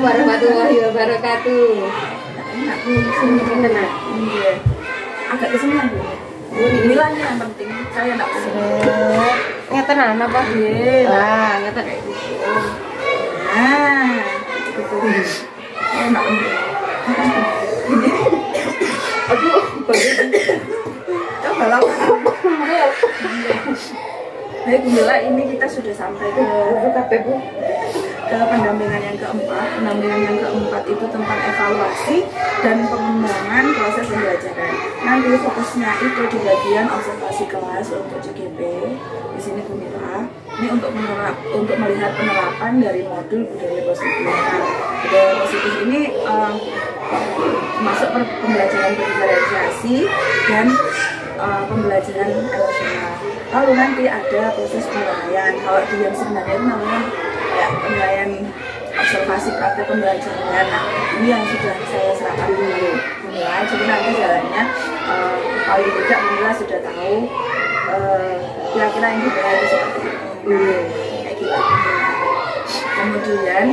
warahmatullahi wabarakatuh. Enak sini enak. Iya. Agak kesenian Bu. Inilah yang penting. Saya enggak pesen. Ngeten apa? Iya. Lah, ngeten. Nah, gitu. Enak. Aduh, Coba lakukan. Baik, Bunda, ini kita sudah sampai ke pendampingan yang keempat. Pendampingan yang keempat itu tentang evaluasi dan pengembangan proses pembelajaran. Nanti fokusnya itu di bagian observasi kelas untuk CGP. Di sini Bu Mila. Ini untuk melihat penerapan dari modul budaya positif. Nah, budaya positif ini masuk pembelajaran berdifferensiasi dan pembelajaran emosional. Lalu nanti ada proses penilaian. Kalau di yang sebenarnya itu namanya kayak penilaian observasi praktek pembelajaran. Nah, ini yang sudah saya serahkan dulu menilai. Jadi nanti jalannya paling tidak Mila sudah tahu kira-kira yang dibela itu seperti itu. Kayak gitu. Kemudian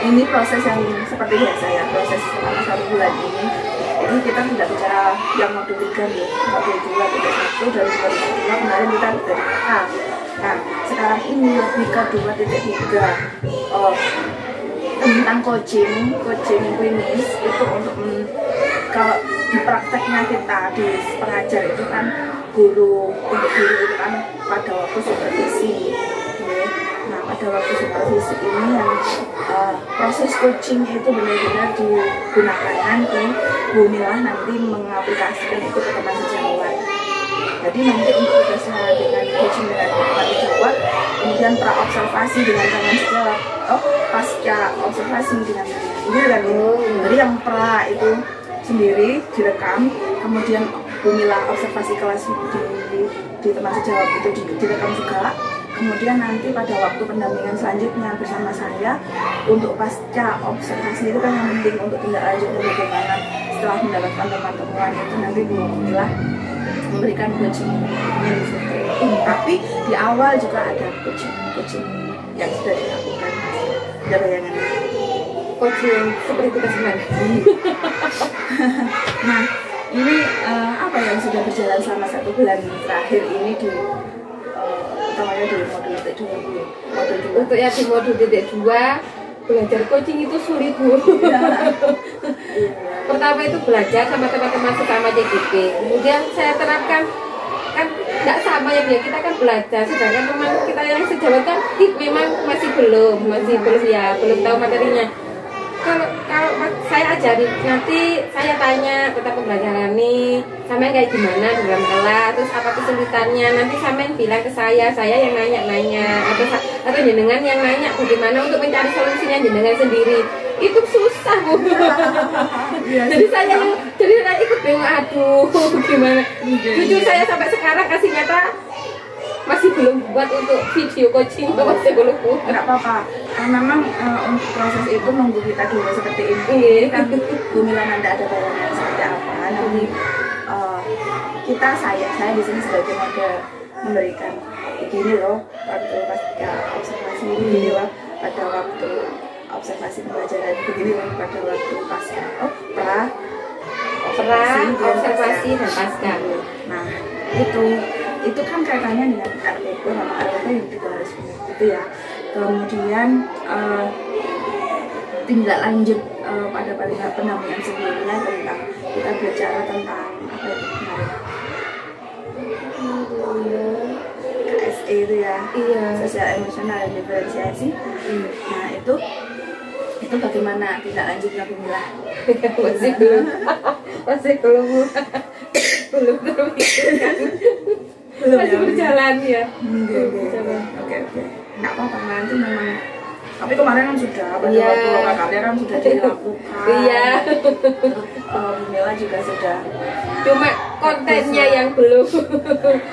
ini proses yang seperti biasa ya, proses selama 1 bulan ini. Jadi kita tidak bicara yang modul 3 nih, modul 2.1 dari 2002 kemarin kita dari A. Nah, sekarang ini lebih ke 2.3 tentang coaching klinis itu untuk kalau di prakteknya kita di pengajar itu kan guru itu kan pada waktu supervisi. Nah, pada waktu supervisi ini yang proses coaching itu benar-benar digunakan nanti Bu Mila nanti mengaplikasikan itu ke teman sejawat. Jadi nanti untuk tugasnya dengan coaching dengan teman sejawat, kemudian pra observasi dengan teman sejawat, pasca observasi dengan teman kan. Jadi yang pra itu sendiri direkam, kemudian Bu Mila observasi kelas di teman sejawat itu direkam juga. Kemudian nanti pada waktu pendampingan selanjutnya bersama saya untuk pasca observasi itu kan yang penting untuk tindak lanjutnya bagaimana setelah mendapatkan teman-teman itu nanti Bu Mila memberikan coachingnya di situ. Tapi di awal juga ada coaching yang sudah dilakukan. Ada bayangannya? Coaching seperti kesenian. Nah, ini apa yang sudah berjalan selama 1 bulan terakhir ini di utamanya di modul titik 2. Untuk yang di modul titik 2 belajar coaching itu sulit Bu. Pertama itu belajar sama teman-teman sesama CGP. Kemudian saya terapkan kan tidak sama ya Bu, kita kan belajar, sedangkan teman kita yang sejawat kan memang masih belum tahu materinya. Kalau saya ajari nanti saya tanya tentang pembelajaran nih sampean kayak gimana di dalam kelas, terus apa kesulitannya, nanti sampean bilang ke saya yang nanya atau jenengan yang nanya bagaimana untuk mencari solusinya jenengan sendiri. Itu susah Bu. Jadi saya ikut bingung, aduh gimana. Jujur saya sampai sekarang kasih nyata masih belum buat untuk video coaching, masih belum buat. Enggak apa-apa. Memang untuk proses itu nunggu kita dulu seperti ini. Kan Bu Mila nanti ada bayangan seperti apa. Nanti saya di sini sebagai model memberikan begini loh waktu pasca observasi, begini loh pada waktu observasi pembelajaran, begini loh pada waktu pasca observasi dan pasca. Nah, itu kan kaitannya dengan RPP, sama RPP yang juga harus begitu ya. Kemudian tindak lanjut pada pendampingan sebelumnya tentang kita bicara tentang apa itu kemarin KSE itu ya, sosial emosional dan diferensiasi. Nah itu bagaimana tindak lanjutnya Bu Mila? masih belum terpikirkan. Masih berjalan ya. Oke. Nggak apa-apa, nanti memang. Tapi kemarin kan sudah, pada waktu KKP kan sudah dilakukan. Iya. Bu Mila juga sudah. Cuma kontennya yang belum.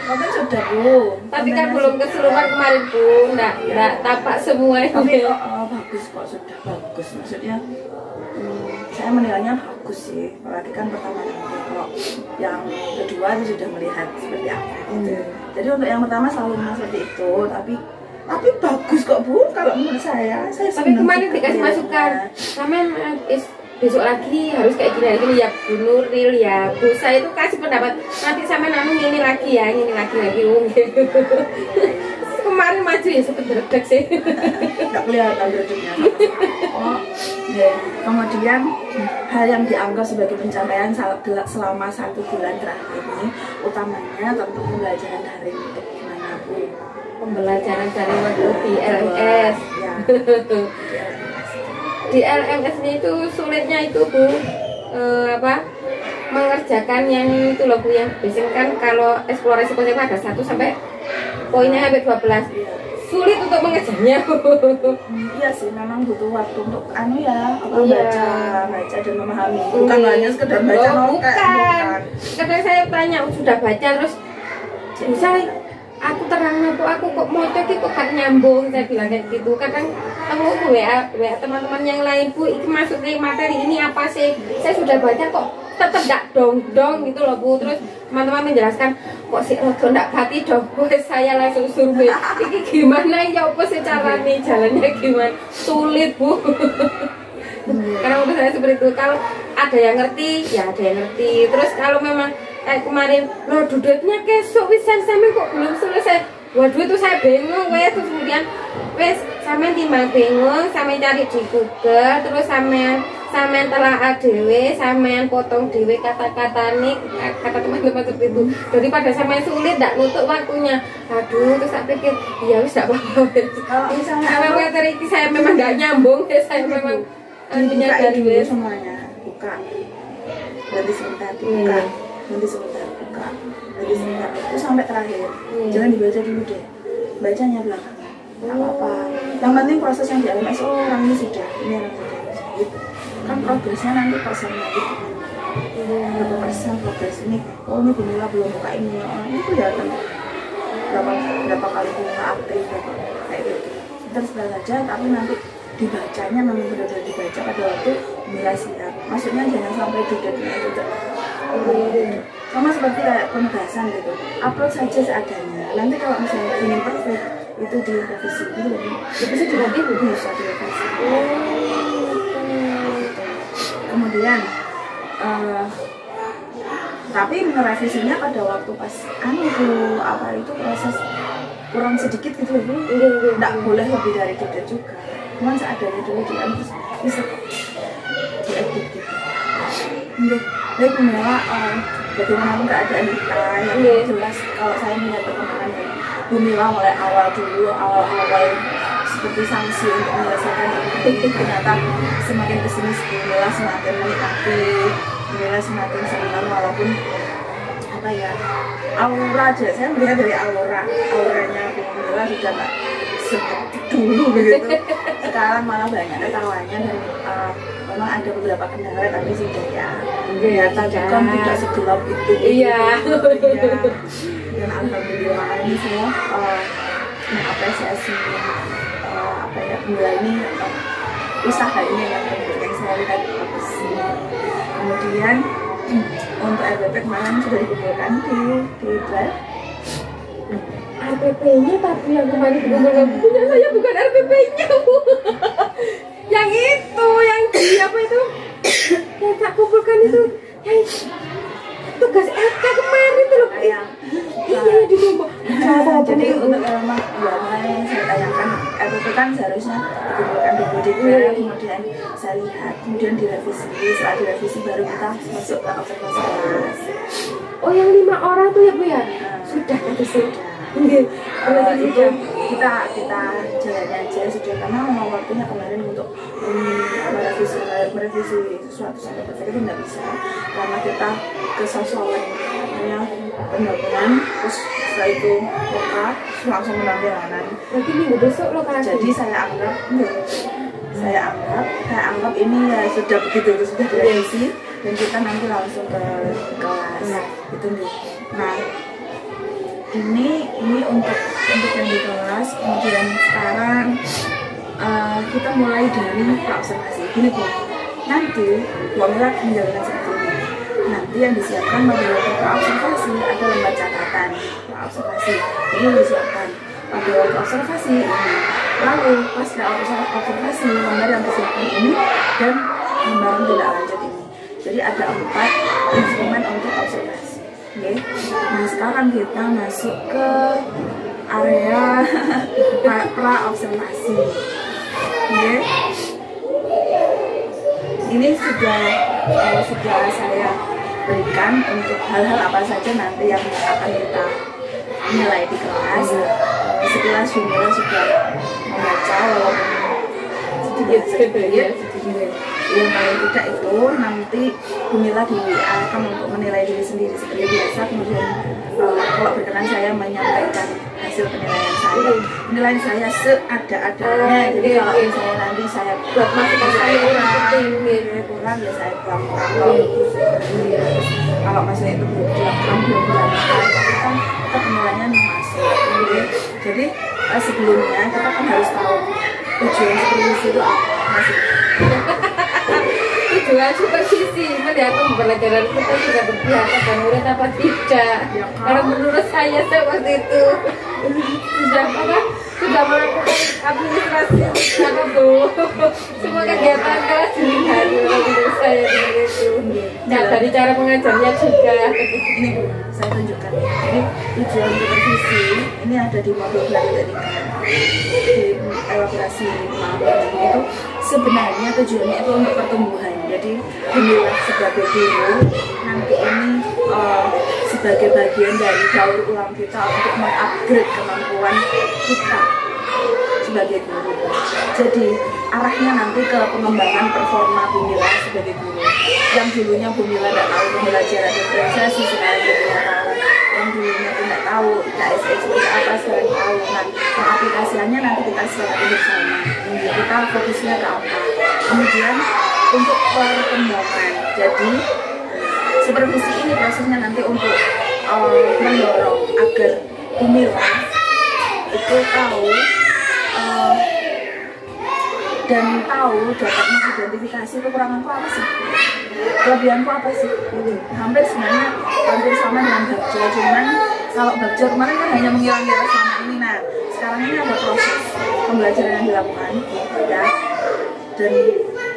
Konten sudah Bu. Tapi kan belum keseluruhan kemarin Bu. Nggak tampak semuanya. Tapi bagus kok, sudah bagus. Maksudnya saya menilainya bagus sih. Apalagi kan pertama kalau yang kedua itu sudah melihat seperti apa gitu. Jadi untuk yang pertama selalu seperti itu, tapi Tapi bagus kok Bu, kalau menurut saya tapi kemarin dikasih masukan sama besok lagi harus kayak gini ya Bu Nuril ya Bu, saya itu kasih pendapat nanti sama ini lagi kemarin maju ya sebentar sih nggak kelihatan reduknya. Oh ya, kemudian hal yang dianggap sebagai pencapaian selama 1 bulan terakhir ini utamanya tentu pembelajaran daring untuk gimana Bu? Pembelajaran daring waktu di LMS ya. Di LMS-nya itu sulitnya itu Bu, mengerjakan yang itu loh Bu, yang biasanya kan kalau eksplorasi konsep ada 1 sampai poinnya sampai 12, sulit untuk mengejarnya. Iya sih, memang butuh waktu untuk baca dan memahami, bukan hanya sekedar baca bukan. Kadang saya tanya sudah baca terus bisa aku terang aku kok mau cek kok gak nyambung, saya bilang kayak gitu. Kadang aku WA teman-teman yang lain Bu, ini maksudnya materi ini apa sih, saya sudah baca kok tetap gak dong gitu loh Bu. Terus teman-teman menjelaskan kok si Rodo gak hati dong, saya langsung survei ini gimana ya, apa sih caranya, jalannya gimana, sulit Bu. Karena menurut saya seperti itu, kalau ada yang ngerti ya ada yang ngerti. Terus kalau memang kayak kemarin loh duduknya kesok wisan sampe kok belum selesai, waduh itu saya bingung terus kemudian sampe timbang bingung, sampe cari di Google, terus sampe telah dewe, sampe potong dewe kata-kata nih, kata teman-teman seperti itu, daripada sampe sulit gak nutup waktunya. Aduh terus saya pikir ya wis gak apa-apa, kalau misalnya materi saya memang gak nyambung ya, saya memang menyadari dulu semuanya, buka nanti sebentar dibuka, nanti sebentar buka, nanti sebentar, itu sampai terakhir. Jangan dibaca dulu deh, bacanya belakangan, nggak apa-apa. Yang penting proses yang di LMS, orang ini sudah gitu. Kan progresnya nanti persennya gitu. Berapa persen progres ini? Ini Bunila belum buka ini, itu kelihatan berapa kali Bunila aktif, kayak gitu. Terus belajar, tapi nanti dibacanya memang benar-benar dibaca pada waktu mulai siap. Maksudnya jangan sampai duduknya itu sama seperti kayak penugasan gitu, upload saja seadanya. Nanti kalau misalnya ingin perfect itu direvisi gitu, bisa juga bisa direvisi. Kemudian tapi merevisinya pada waktu pas itu proses kurang sedikit gitu Bu, nggak boleh lebih dari itu juga. Cuman seadanya dulu terus bisa diedit gitu. Jadi Bunila bagaimanapun keadaan kita yang jelas, kalau saya melihat perkembangan dari Bunila mulai awal seperti sanksi untuk menyelesaikan ini, ternyata semakin kesini Bunila semakin menikmati, Bunila semakin senang, walaupun aura aja, saya melihat dari auranya Bunila sudah nggak seperti dulu begitu. Sekarang malah banyak ketawanya dan memang ada beberapa kendala, tapi sudah ya kelihatan kan tidak segelap itu. Iya. Dan alhamdulillah ini saya mengapresiasi mulai ini usaha ini yang saya lihat bagus. Kemudian untuk RPP kemarin sudah dikumpulkan di Drive. RPP-nya tapi yang kemarin dikumpulkan punya saya bukan RPP-nya Bu. Yang itu, yang di apa itu? Yang tak kumpulkan itu, yang tugas LK kemarin itu loh. Iya, dikumpul. Jadi untuk makanya saya tanyakan, RPP kan seharusnya dikumpulkan dulu di Drive, kemudian saya lihat, kemudian direvisi. Setelah direvisi baru kita masuk ke observasi kelas. Oh yang 5 orang tuh ya Bu ya? Sudah itu sudah. Itu kita jalannya aja sudah, karena memang waktunya kemarin untuk merevisi sesuatu sampai perfect itu nggak bisa, karena kita kesosialannya pendampingan, terus setelah itu langsung pendampingan. Berarti minggu besok lokasi. Jadi saya anggap ini ya sudah begitu, itu sudah direvisi dan kita nanti langsung ke kelas itu nih. Nah ini untuk yang di kelas. Kemudian sekarang kita mulai dari praobservasi. Gini Bu, nanti Bunila menjalankan seperti ini. Nanti yang disiapkan bagi praobservasi ada lembar catatan praobservasi. Ini disiapkan pada waktu observasi ini. Lalu pas observasi gambar yang disiapkan ini dan gambaran tindak lanjut ini. Jadi ada 4 instrumen untuk observasi. Oke. Nah sekarang kita masuk ke area pra observasi. Oke. Ini sudah saya berikan untuk hal-hal apa saja nanti yang akan kita nilai di kelas. Sekilas Bumila sudah membaca walaupun sedikit. Yang paling tidak itu nanti Bumila akan untuk menilai diri sendiri seperti biasa. Kemudian kalau berkenan saya menyampaikan hasil penilaian saya seadanya. Jadi kalau misalnya nanti saya buat masukan saya kurang ya saya kurang. Kalau misalnya itu belum berangkat kan penilaian masuk. Jadi sebelumnya kita kan harus tahu tujuan supervisi itu apa sih? Tujuan supervisi melihat pembelajaran kita sudah berpihak pada murid apa tidak. Kalau menurut saya seperti itu sudah melakukan administrasi apa belum semua kegiatan kelas dilihat menurut saya seperti itu. Nah dari cara mengajarnya juga ini Bu, saya tunjukkan. Jadi tujuan supervisi ini ada di modul 2.3 di elaborasi itu sebenarnya tujuannya itu untuk pertumbuhan. Jadi Bumila sebagai guru nanti ini sebagai bagian dari daur ulang kita untuk mengupgrade kemampuan kita sebagai guru. Jadi arahnya nanti ke pengembangan performa Bumila sebagai guru. Yang dulunya Bumila tidak tahu pembelajaran diferensiasi, sekarang Bumila tahu. Yang dulunya tidak tahu IKSE seperti apa, sekarang tahu. Nah, aplikasiannya nanti kita sepakati bersama. Kita fokusnya ke apa? Kemudian untuk perkembangan. Jadi supervisi ini prosesnya nanti untuk mendorong agar Bumila itu tahu dan dapat mengidentifikasi kekuranganku apa sih, kelebihanku apa sih. Hampir sama dengan Bagja, cuman kalau Bagja kemarin kan hanya mengira-ngira selama ini. Nah sekarang ini ada proses pembelajaran yang dilakukan ya, dan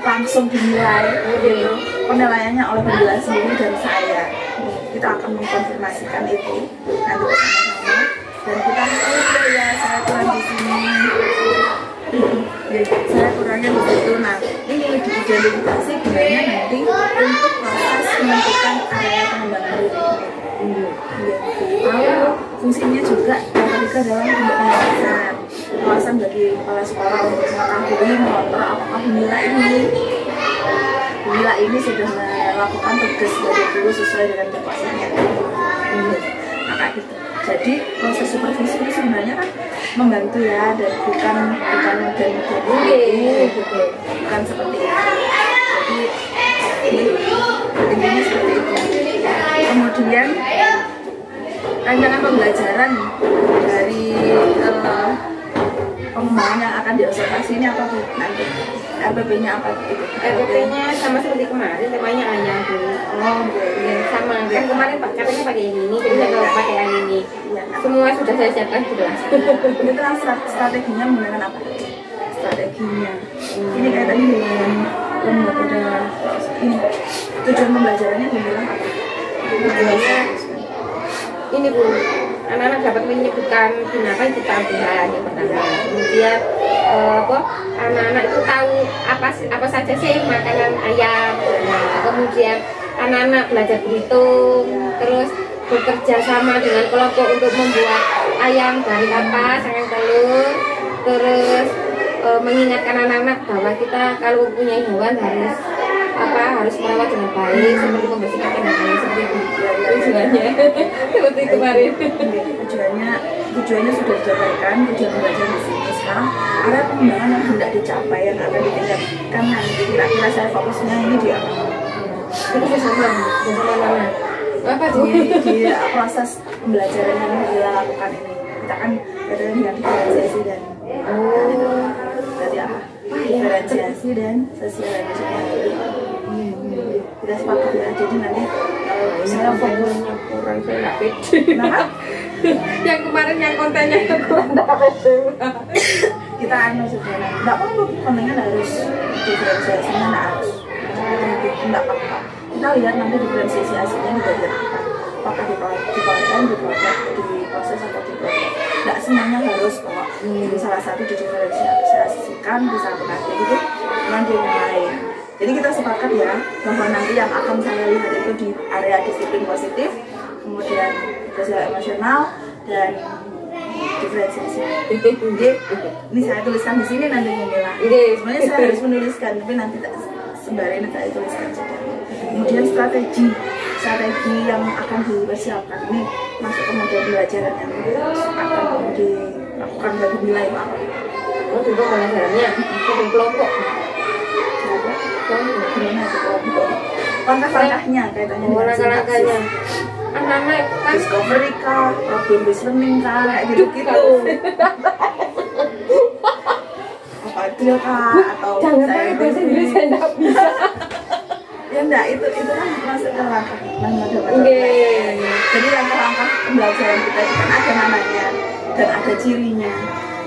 langsung dinilai gitu. Penilaiannya oleh Bumila sendiri dan saya. Kita akan mengkonfirmasikan itu nanti bersama-sama dan kita ya saya kurang di sini. Saya kurangnya di situ. Nah ini diidentifikasi gunanya nanti untuk proses menentukan area pengembangan diri. Lalu fungsinya juga yang ketiga adalah untuk pengawasan bagi kepala sekolah untuk mengetahui mengontrol apakah Bumila ini sudah melakukan tugas sebagai guru sesuai dengan tugasnya. Maka gitu. Jadi proses supervisi itu sebenarnya kan membantu ya, dan bukan seperti itu. Jadi intinya seperti itu. Kemudian rancangan pembelajaran dari pengembangan yang akan diobservasi ini apa tuh nanti? RPP-nya apa itu? RPP-nya sama seperti kemarin, temanya ayam dulu. Oh, sama kan kemarin katanya pakai yang ini, jadi saya kalau pakai yang ini. Semua sudah saya siapkan jelas. Ini terang strateginya menggunakan apa? Strateginya. Ini kayak tadi dengan pada ini tujuan pembelajarannya dibilang apa? Tujuannya ini Bu, anak-anak dapat menyebutkan binatang kita lihat yang pertama. Kemudian anak-anak itu tahu apa saja sih makanan ayam. Nah, kemudian anak-anak belajar berhitung, terus bekerja sama dengan kelompok untuk membuat ayam dari apa, sarang telur, terus mengingatkan anak-anak bahwa kita kalau punya hewan harus merawat dengan baik, seperti membersihkan kandangnya, seperti itu tujuannya. Seperti kemarin. Tujuannya sudah dijabarkan, tujuan pembelajaran di sini. Sekarang ada pengembangan yang hendak dicapai, yang akan ditingkatkan nanti. Kira-kira saya fokusnya ini di apa? Itu bersama mana? Apa tuh? Di proses pembelajaran yang dilakukan ini. Kita kan ada yang diferensiasi dan berarti apa? Diferensiasi dan sosialisasi. Tidak sepakat ya. Jadi nanti saya fokusnya kurang, saya nggak pede. Yang kemarin yang kontennya itu kurang kita sebenarnya nggak apa-apa, kontennya harus diferensiasinya nggak harus nggak apa-apa. Kita lihat nanti diferensiasinya di bagian apa, apakah di konten, di proses atau di produk. Nggak semuanya harus kok salah satu didiferensiasikan di satu nanti itu nanti yang lain. Jadi kita sepakat ya bahwa nanti yang akan saya lihat itu di area disiplin positif, kemudian sosial emosional dan diferensiasi. Ini saya tuliskan di sini nanti Mila. Sebenarnya saya harus menuliskan, tapi nanti sembari saya tuliskan saja. Kemudian strategi yang akan dipersiapkan ini masuk ke model pembelajaran yang akan dilakukan bagi nilai Pak. Oh, juga pembelajarannya kelompok. Langkah-langkahnya kaitannya dengan langkah-langkahnya. Anak-anak kan discovery kah, problem based learning kah, kayak gitu-gitu. Apa drill kah atau jangan pakai bahasa Inggris, saya enggak bisa. Ya enggak, itu kan masuk ke langkah. Jadi langkah-langkah pembelajaran kita itu kan ada namanya dan ada cirinya.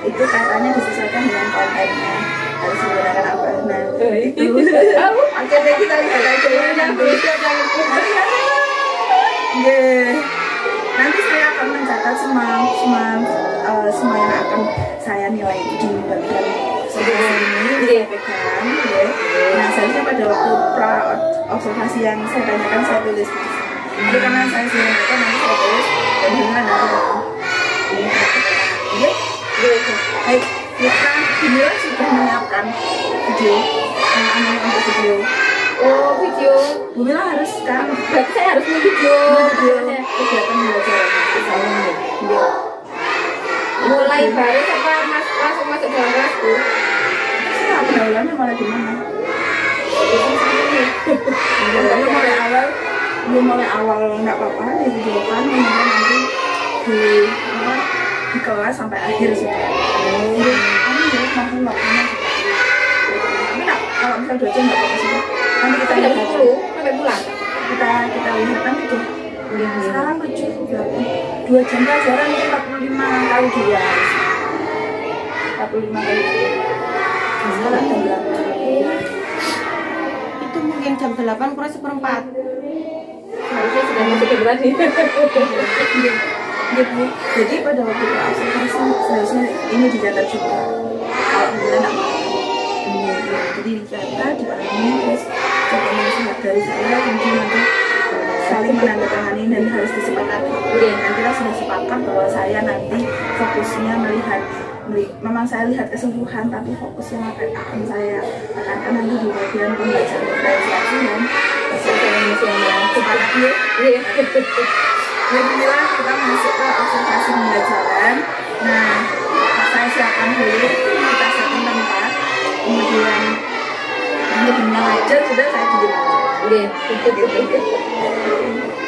Itu kaitannya disesuaikan dengan kontennya. Harus menggunakan apa? Nah, itu. Oke deh, kita lihat aja ya nanti. Nanti saya akan mencatat semua yang akan saya nilai di bagian sebelah ini saya pegang. Nah, seharusnya pada waktu pra observasi yang saya tanyakan saya tulis di sini. Tapi karena saya sudah mencatat nanti saya tulis dan dengan nanti baik, kita Bumila sudah menyiapkan video untuk video. Oh, video. Bumila harus kan, berarti saya harus video kegiatan belajar mulai baru apa langsung masuk dalam kelasku. Terserah pendahuluannya mulai di mana. Mulai awal nggak apa-apa divideokan, kemudian nanti di kelas sampai akhir sudah. Jadi kami harus mampu waktunya. Tapi kalau misal 2 jam nggak apa-apa sih. Nanti kita lihat dulu sampai pulang. Kita lihat nanti deh. Sekarang 2 jam pelajaran itu 45 kali 2. 45 kali 2. Sekarang jam berapa? Itu mungkin jam 8 kurang 1/4. Harusnya sudah masuk ke tadi. Jadi pada waktu observasi seharusnya ini dicatat juga. Kalau misalnya tidak mau, jadi dicatat, dipahami, terus coba nasihat dari saya, kemudian nanti saling menandatangani dan harus disepakati. Dan kita sudah sepakat bahwa saya nanti fokusnya melihat, memang saya lihat keseluruhan, tapi fokus yang akan saya tekankan nanti di bagian pembelajaran diferensiasi dan sosial emosional. Sepakat ya? Iya. Jadi kita masuk ke observasi pembelajaran. Nah, saya siapkan dulu, kita siapkan tempat, kemudian nanti belajar sudah saya diem. Iya.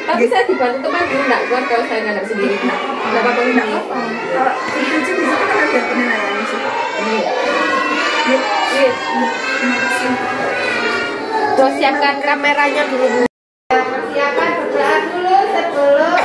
Tapi saya dibantu teman dulu nggak kuat kalau saya nggak sendiri. Nggak apa-apa. Nggak apa-apa. Kalau di situ kan ada penilaian sih. Iya. Terima kasih. Terus siapkan kameranya dulu. Persiapan berdoa dulu sebelum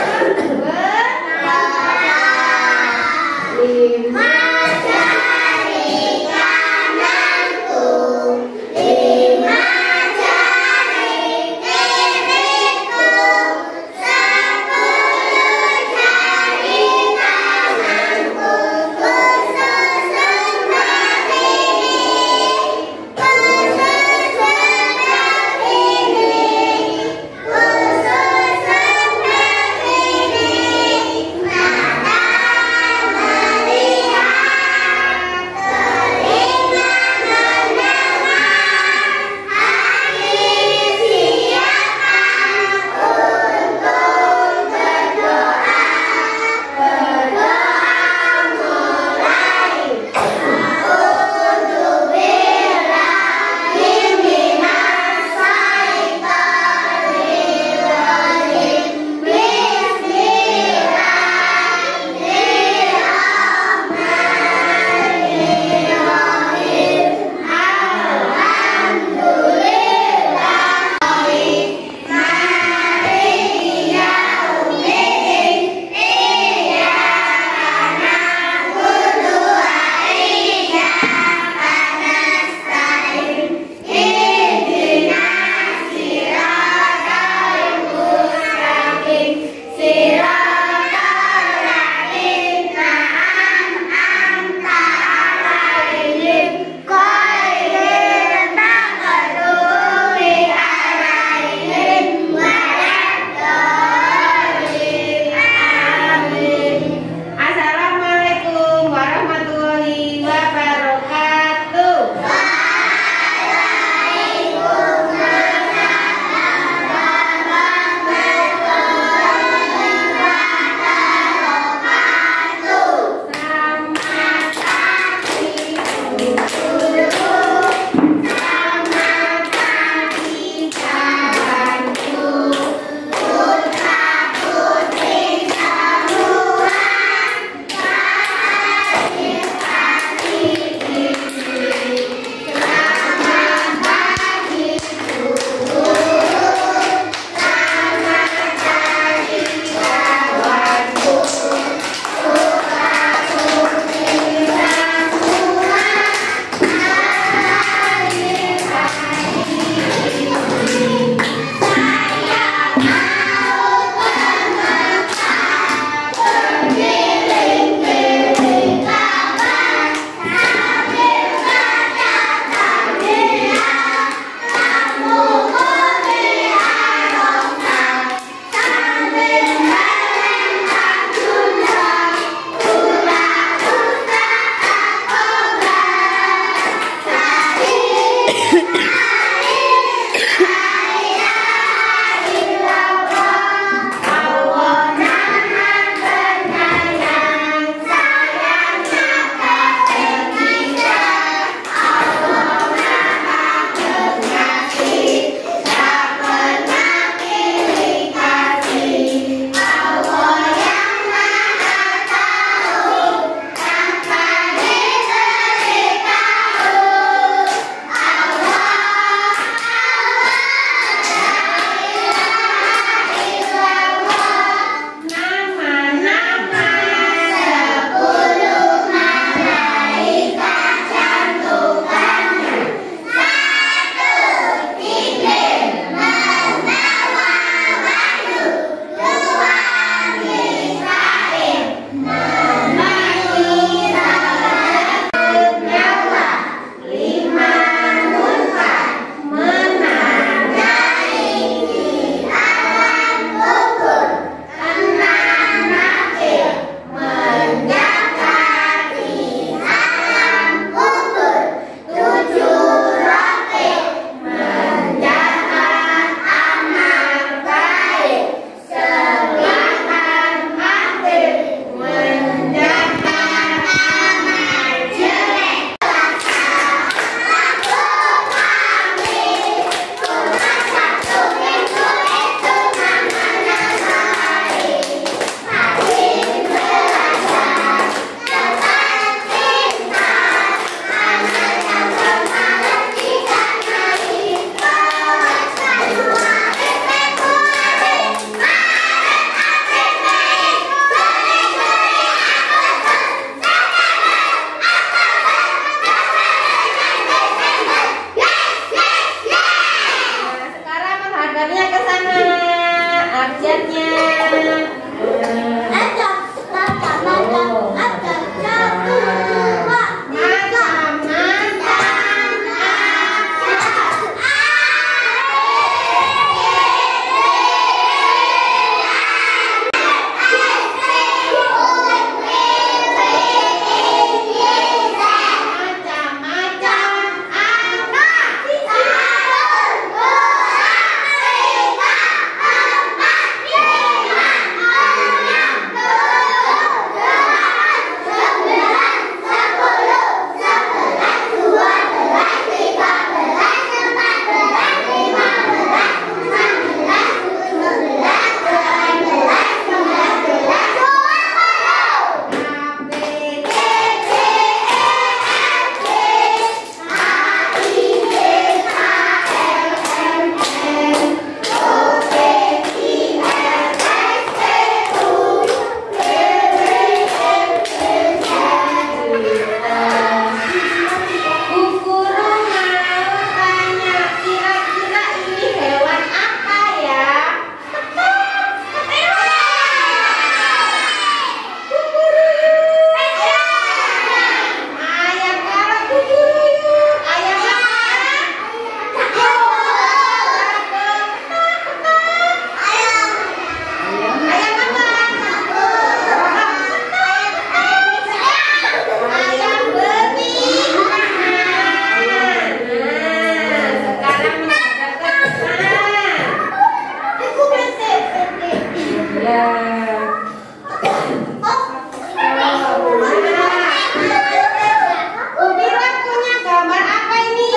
Ubira punya gambar apa ini?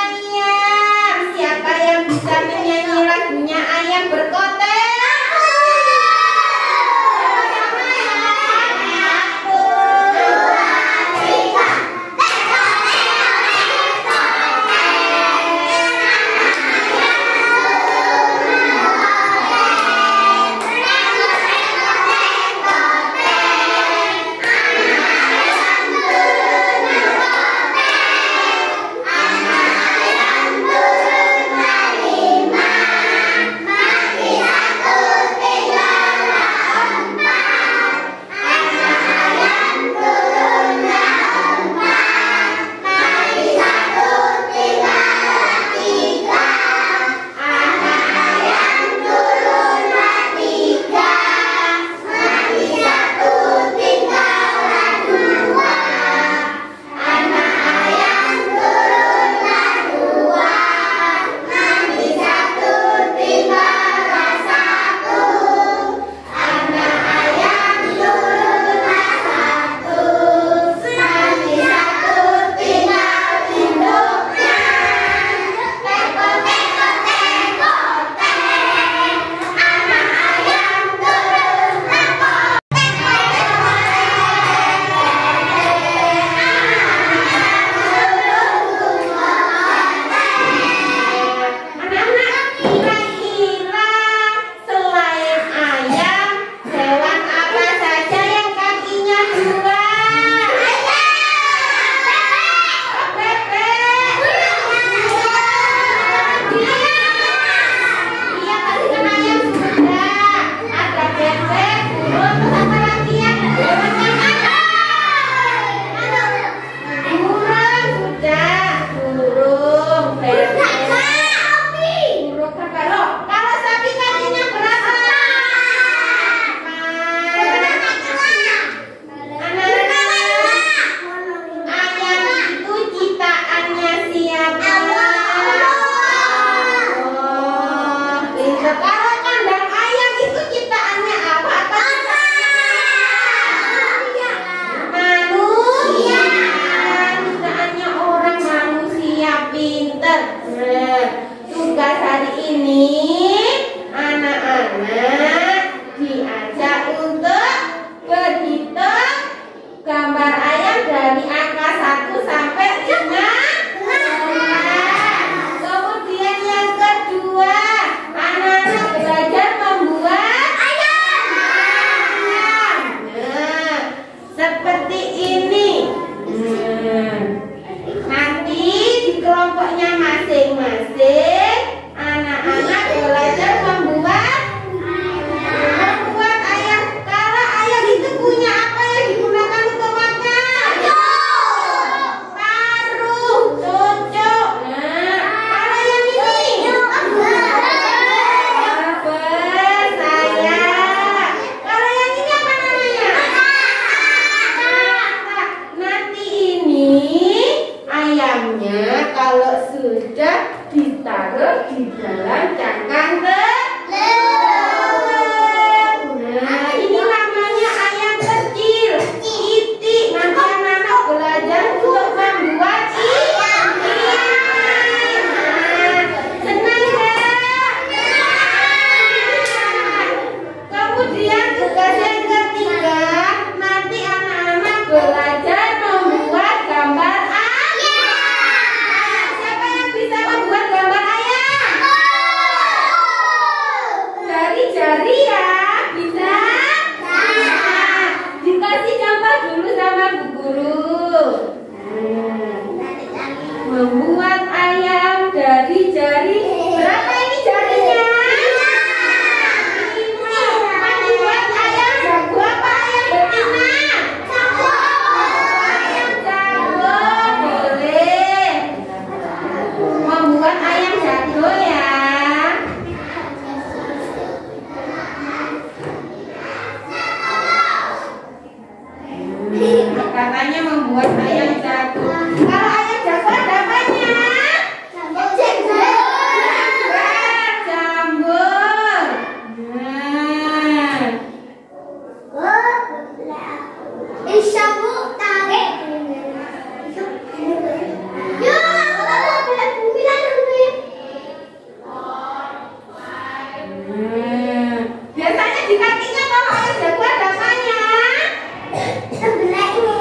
Ayam. Siapa yang bisa menyanyi lagunya ayam berkotek? di kakinya kalau ayam jaguar namanya. Sebelah ini.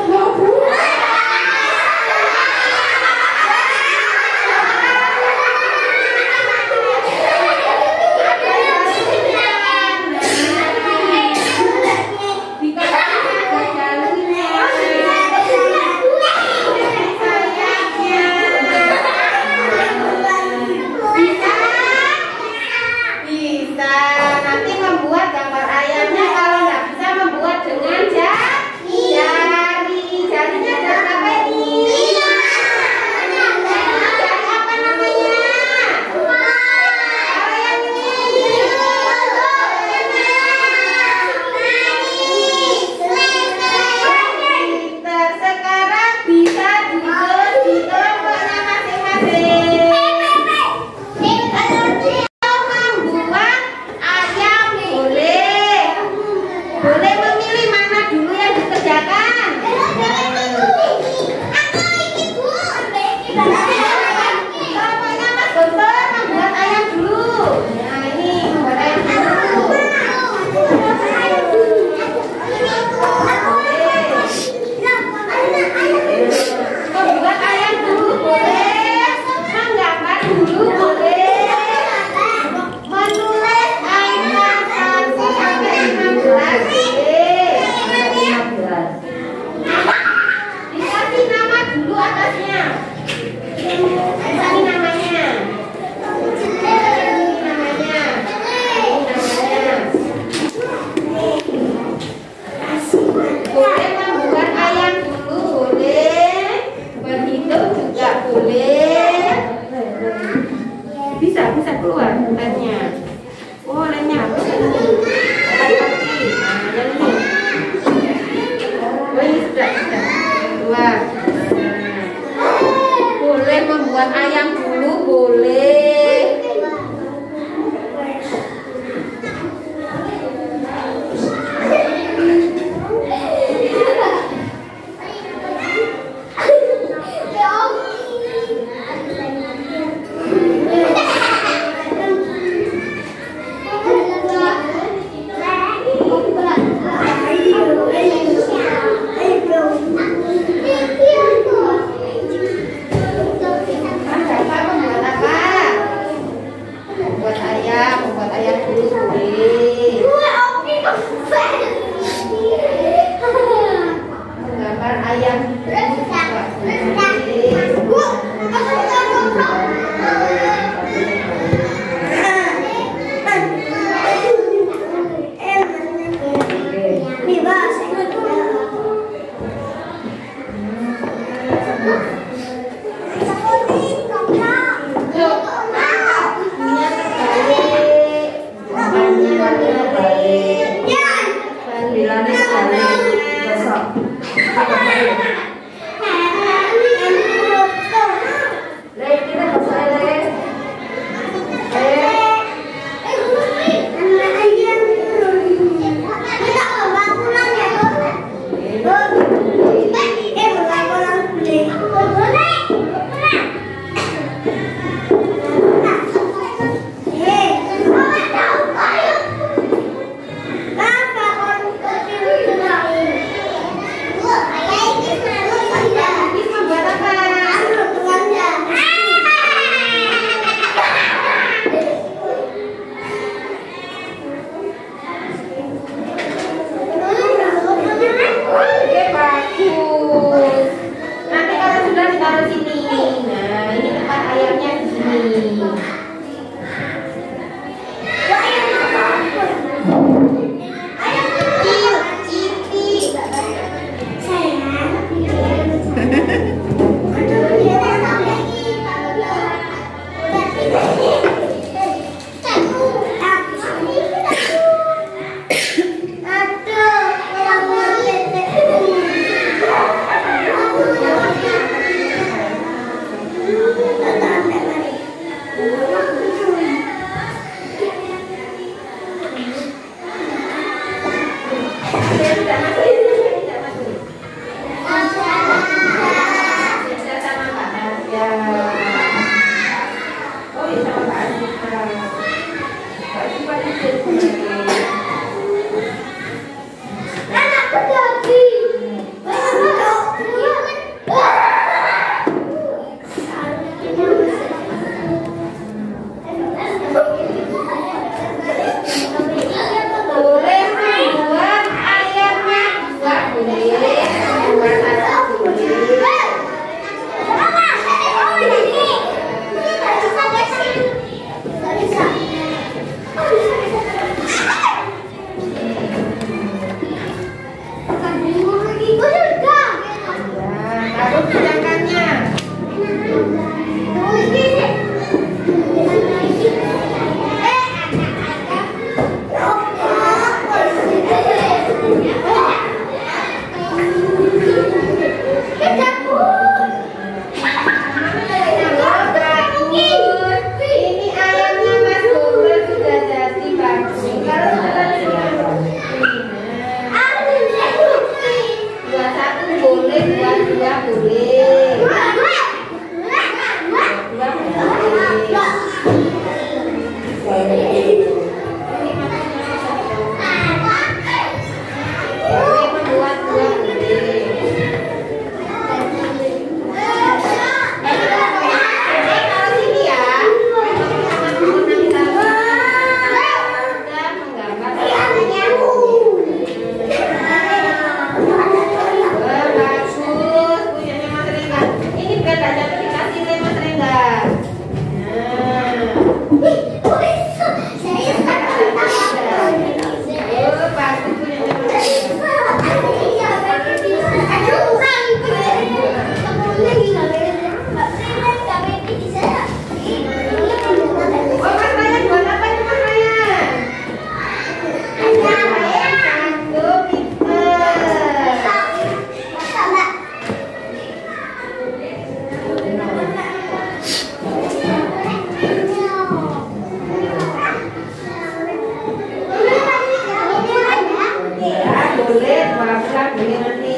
Ini nanti.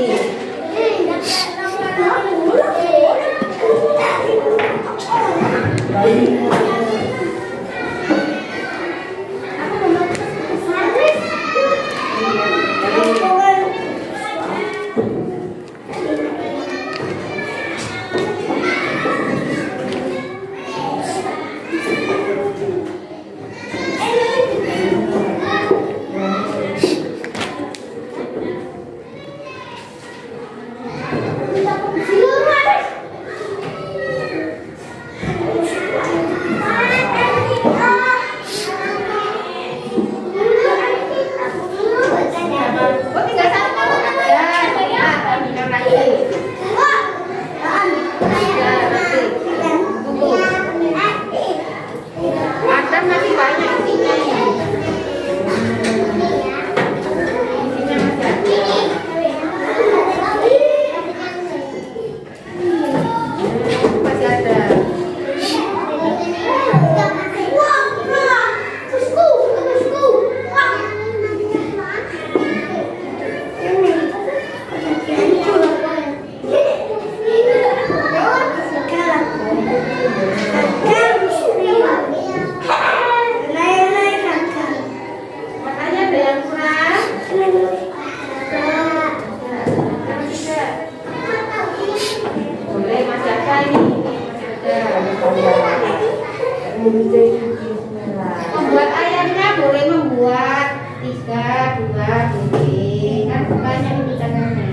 Membuat ayamnya boleh membuat 3, 2 boleh, kan banyak itu tangannya.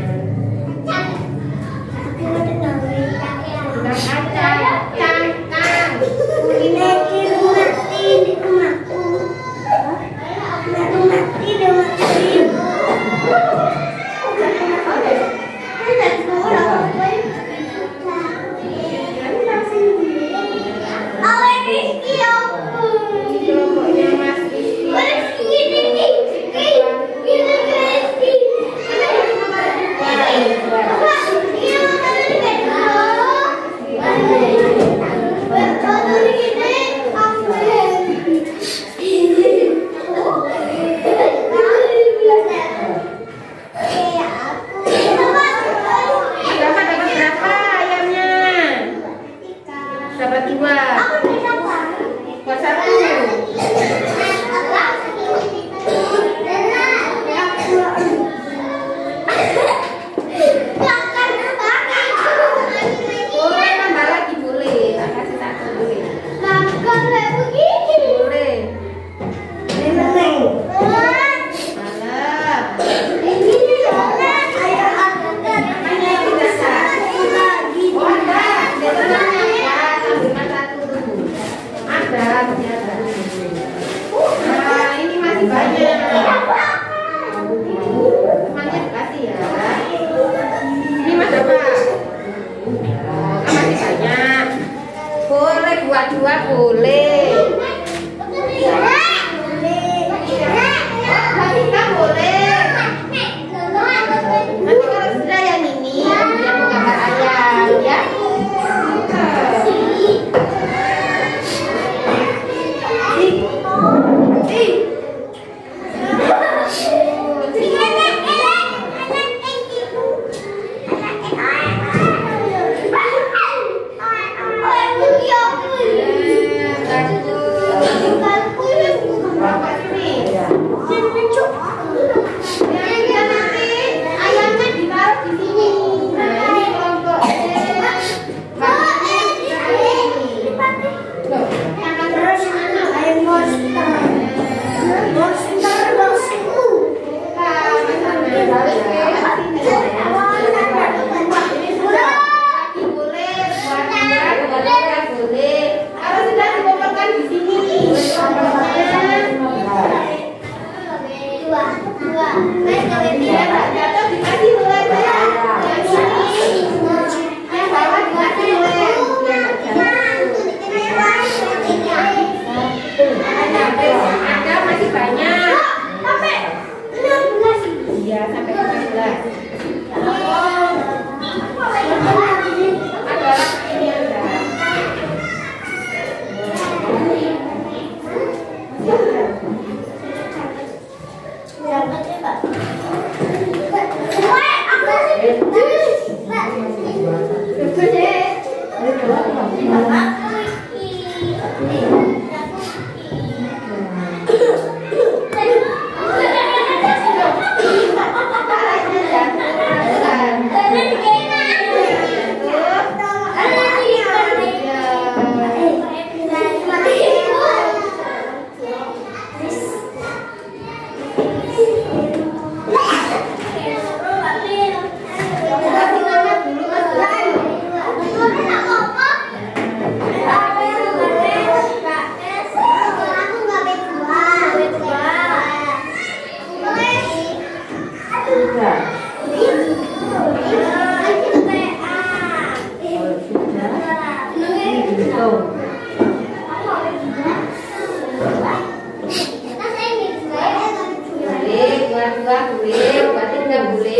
Bukan aja, cangkang. Kuliner di rumahku. Dapat 2. Buat 1. Boleh nambah lagi boleh. Kasih 1 boleh. Boleh. Nah, ini masih banyak. Temannya dikasih ya. Ini mas apa? Masih banyak. Boleh buat 2 boleh. Kita boleh. Nanti kalau sudah yang ini, yang menggambar ayam ya. What? 2 boleh, 2, 3 boleh.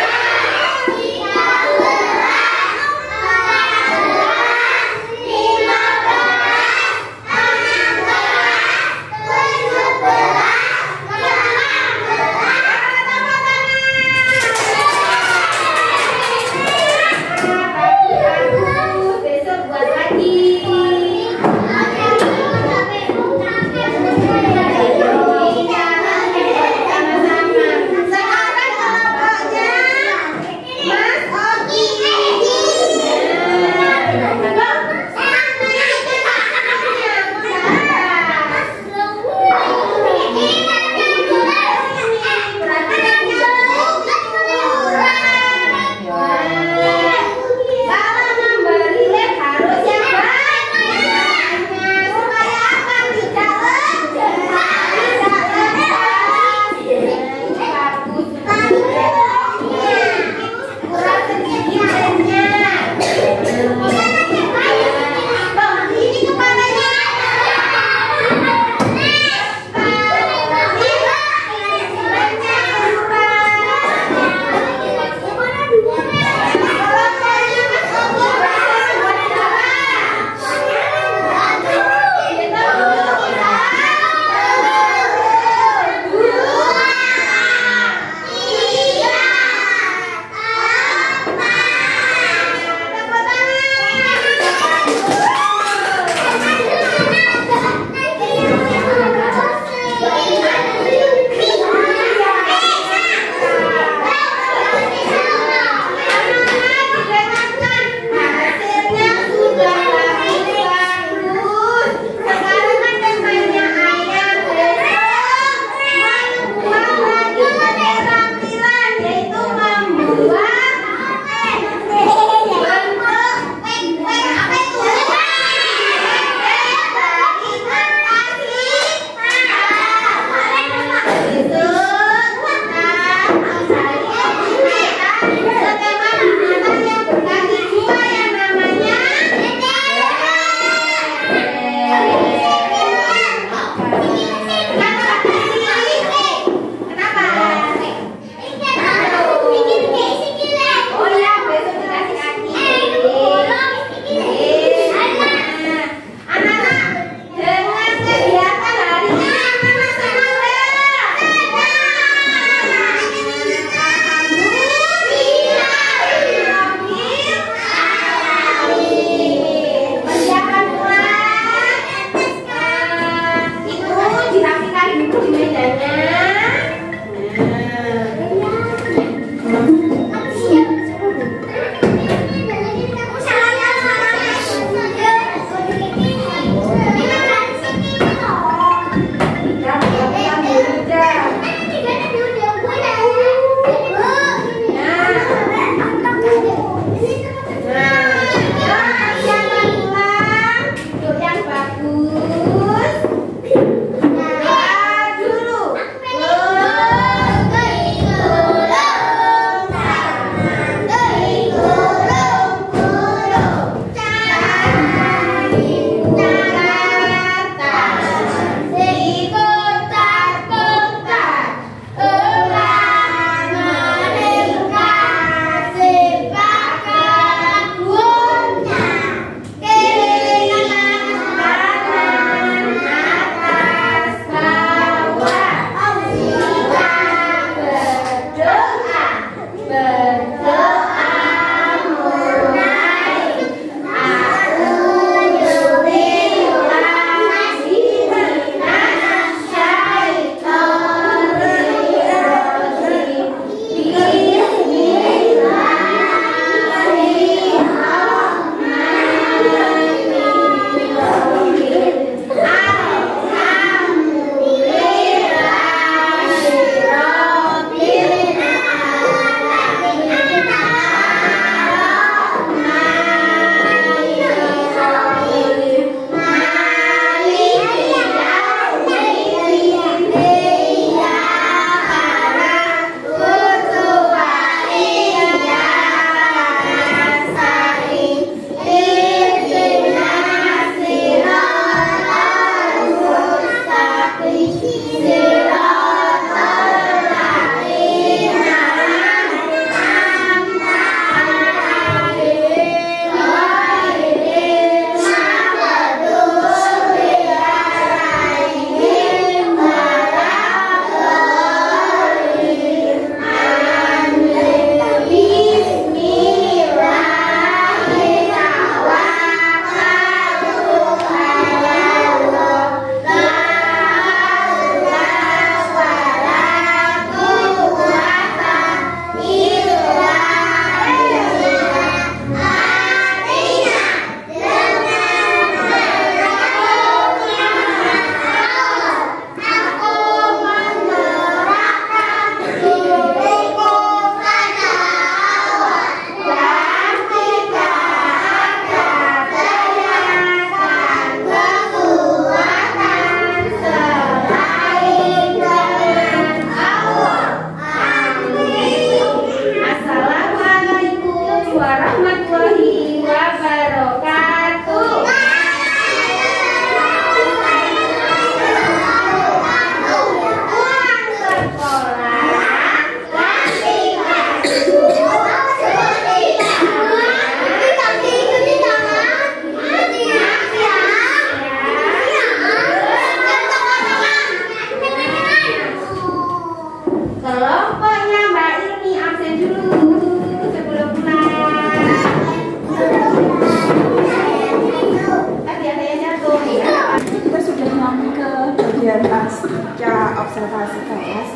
kemudian pasca observasi kelas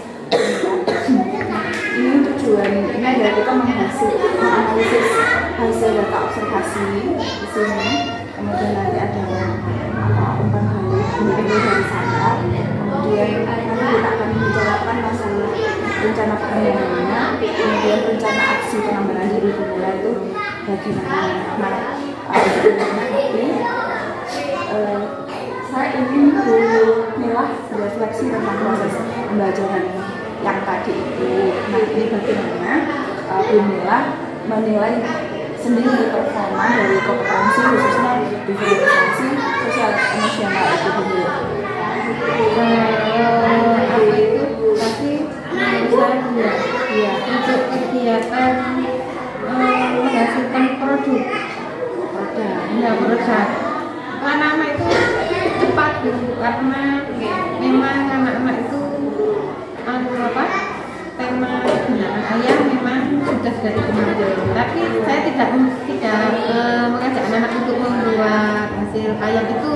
ini tujuan ini adalah kita menganalisis hasil data observasi di sini, kemudian nanti ada umpan balik dari sana, kemudian nanti kita akan bicarakan masalah rencana pengembangannya, kemudian rencana aksi pengembangan diri pemula itu bagaimana. Saya ingin milah refleksi tentang proses pembelajaran yang tadi itu. Nah, ini bagaimana Bu Mila menilai sendiri performa dari kompetensi khususnya diferensiasi sosial emosional itu Bu Mila. Apa itu? Tapi saya ya untuk kegiatan menghasilkan produk. Anak-anak itu cepat gitu, karena memang anak-anak itu tema penggunaan ayam memang sudah dari kemarin. Tapi saya tidak mengajak anak-anak untuk membuat hasil ayam itu,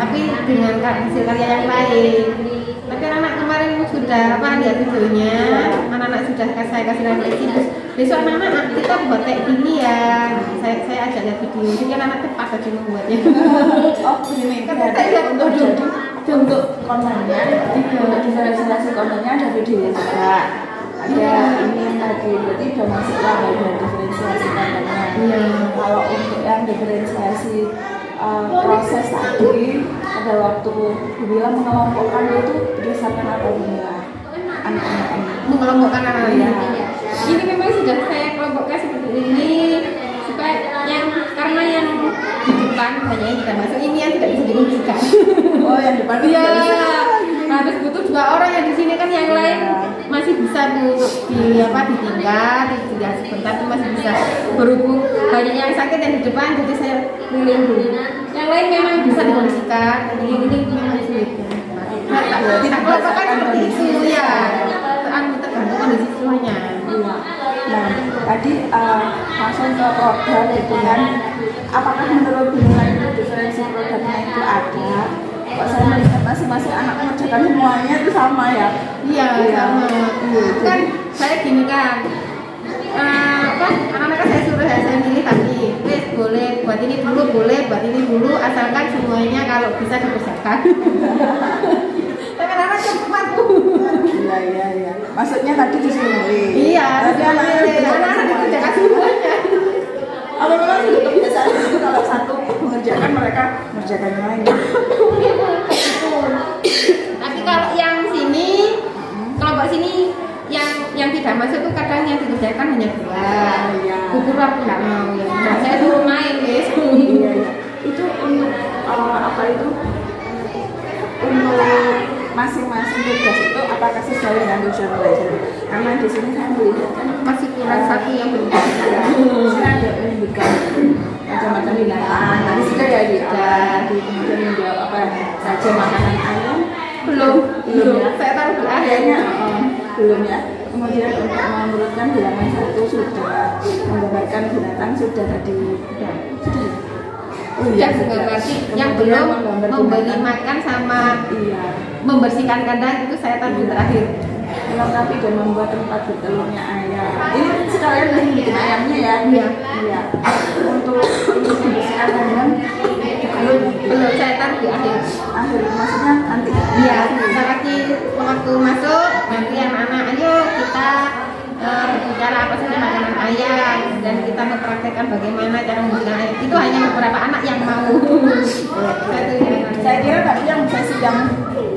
tapi dengan hasil karya yang lain. Tapi anak-anak kemarin sudah lihat videonya, anak-anak sudah saya kasih refleksi. Besok anak-anak kita buat kayak gini ya, saya ajak lihat video, jadi anak-anak cepat aja membuatnya. Oh begini, Kan saya lihat untuk kontennya, untuk diferensiasi kontennya ada videonya juga. Ada ini yang tadi, berarti udah masuk lah bagian diferensiasi kontennya. Kalau untuk yang diferensiasi proses tadi, pada waktu Bu Mila mengelompokkan itu berdasarkan apa Bu Mila? Anak-anak ini mengelompokkan anak-anak ini memang sudah saya kelompokkan seperti ini supaya karena yang di depan banyak yang tidak masuk, ini yang tidak bisa dikondisikan. Oh, yang depan iya, harus butuh 2 orang yang di sini kan, yang lain masih bisa ditinggal, tidak sebentar itu masih bisa, berhubung banyak yang sakit yang di depan, jadi saya keliling dulu. Yang lain memang bisa dikondisikan, ini memang sulit. Berarti kelompokkan seperti itu ya, tergantung kondisi semuanya. Nah, tadi langsung ke produk gitu kan. Apakah menurut Bu Mila itu diferensi produknya itu ada? Kok saya melihat masing-masing anak mengerjakan semuanya itu sama ya? Iya, sama. Kan saya gini kan, anak-anak saya suruh saya milih tadi, wes boleh buat ini dulu, boleh buat ini dulu, asalkan semuanya kalau bisa dipersiapkan. Tapi anak cepat Bu. Iya. Maksudnya tadi disuruh. Iya, anak-anak dikerjakan semuanya. Apa memang sudah kebiasaan itu kalau satu mengerjakan mereka mengerjakan yang lain? Tapi kalau yang sini, kelompok sini yang tidak masuk tuh kadang yang dikerjakan hanya 2. Gugur aku nggak mau ya. Saya suruh main guys. Iya. Itu untuk apa itu? Untuk masing-masing tugas itu apakah sesuai dengan tujuan belajar? Karena di sini saya melihat kan Masih kurang satu yang belum. Saya ada memberikan macam-macam binatang. Tadi sudah ya di kemudian menjawab apa saja makanan ayam. Belum ya. Saya taruh di Adanya belum ya. Kemudian untuk mengurutkan bilangan 1 sudah, menggambarkan binatang sudah tadi. Sudah. Oh iya, berarti yang belum memberi makan sama membersihkan kandang itu saya taruh terakhir. Melengkapi dan membuat tempat bertelurnya ayam. Ini sekalian lagi bikin ayamnya ya? Iya. Untuk membersihkan kandang belum saya taruh di akhir. Maksudnya nanti? Iya, kita lagi waktu masuk nanti anak-anak ayo kita bicara apa saja makanan ayam dan kita mempraktekkan bagaimana cara membuat ayam. Itu hanya beberapa anak yang mau. Saya kira tadi yang sesi yang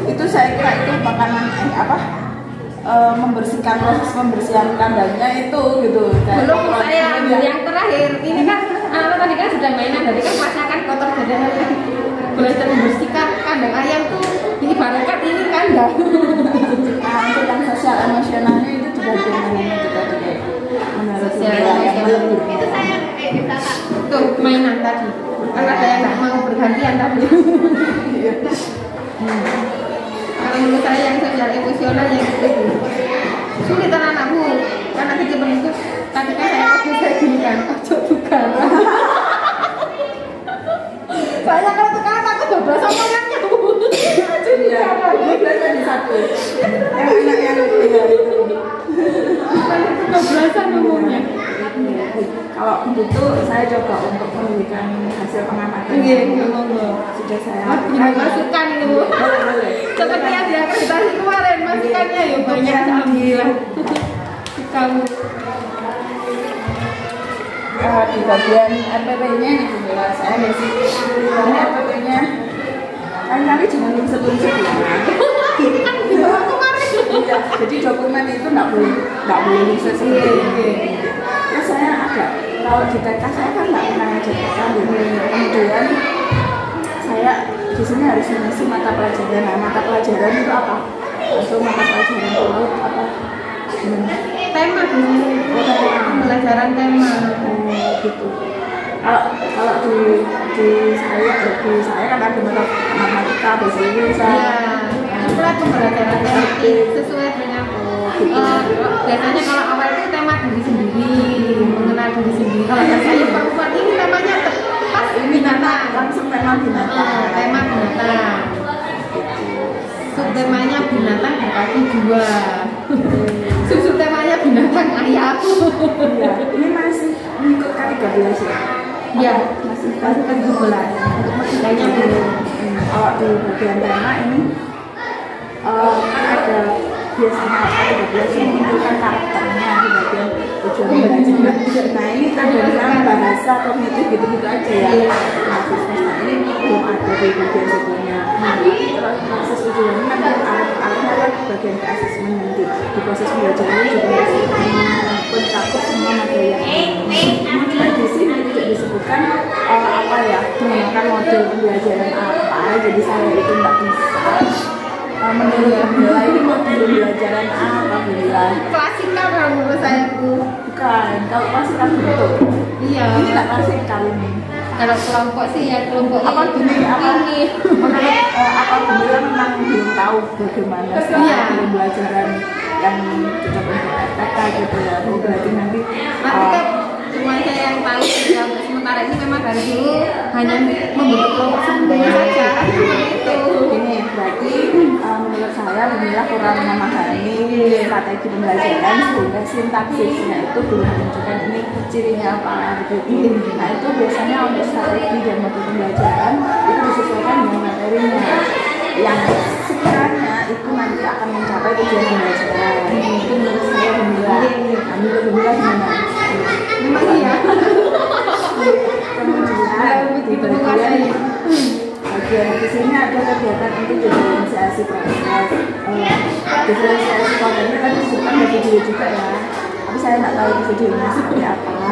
itu saya kira itu makanan membersihkan proses pembersihan kandangnya itu gitu. Belum saya ambil yang terakhir. Ini kan anak tadi kan sudah mainan, tadi kan masnya kan kotor jadi belajar membersihkan kandang ayam tuh diibaratkan ini kandang. Nah, untuk yang sosial emosionalnya itu juga bagaimana kita juga menurut saya itu saya tuh mainan tadi. Karena saya nggak mau bergantian tadi. Kalau menurut saya yang sosial emosional yang itu sulit anak-anakku karena kecil itu tadi kan saya gini kan ojo tukar. Soalnya kalau tukar aku dobrak sama orangnya. Jadi yang anak yang iya itu kebelasan ngomongnya. kalau begitu saya coba untuk memberikan hasil pengamatan. Iya, ngomong. Sudah saya Ini masukan ini Bu. Seperti yang di akreditasi kemarin masukannya ya banyak ambil. Kamu di bagian RPP-nya nih Bu Mila, saya ngasih ini RPP-nya kali-kali jangan lungsut-lungsut ya. kan di bawah kemarin. Iya, jadi dokumen itu nggak boleh lungsut seperti ini. Terus saya agak kalau di TK saya kan nggak pernah ngajar TK gitu. Kemudian saya di sini harus mengisi mata pelajaran. Nah, mata pelajaran itu apa? Atau mata pelajaran laut apa? Tema dulu. Pembelajaran tema. Gitu. Kalau di saya kan ada mata matematika, bahasa Indonesia. Iya. Itulah pembelajaran sesuai dengan biasanya kalau awal itu tema diri sendiri, mengenal diri sendiri. Kalau biasanya perempuan ini temanya pas binatang, langsung tema binatang. tema binatang. Subtemanya binatang berkaki dua. Subtemanya binatang ayam. Iya, ini masih mengikut K13 ya. Iya, Masih pasukan 12. Untuk masuknya belum. Kalau di bagian tema ini kan ada biasanya K13 yang menunjukkan karakternya di bagian tujuan belajar. Nah ini tentang bahasa kognitif gitu-gitu aja ya. Nah ini belum ada di bagian sebelumnya. Terus proses ujian ini nanti arahnya kan bagian ke asesmen nanti. Di proses belajar ini juga masih mencakup semua materi yang kemudian di sini tidak disebutkan apa ya menggunakan model pembelajaran apa. Jadi saya itu nggak bisa menurut Bella ini model pembelajaran apa Bella? Klasikal kalau menurut saya Bu. Bukan, kalau klasikal betul. Iya. Ini nggak klasikal ini. Kalau kelompok sih ya kelompok Apa gini apa? ini. Menurut apa Bella memang belum tahu bagaimana Iya. pembelajaran yang kita untuk TK gitu ya. Berarti nanti Nanti kan cuma saya yang tahu ya untuk sementara ini memang dari dulu hanya membentuk kelompok sendiri saja. Itu. ini berarti menurut saya Bella kurang memahami strategi pembelajaran sehingga sintaksisnya itu belum menunjukkan ini cirinya apa begitu. Nah itu biasanya untuk strategi dan metode pembelajaran itu disesuaikan dengan materinya yang sekiranya itu nanti akan mencapai tujuan pembelajaran. Itu menurut saya Bella. Menurut Bella gimana? Memang iya. Kemudian di bagian di sini ada kegiatan untuk diferensiasi proses. Diferensiasi konten ini kan disebutkan di video juga ya. Tapi saya nggak tahu di videonya seperti apa.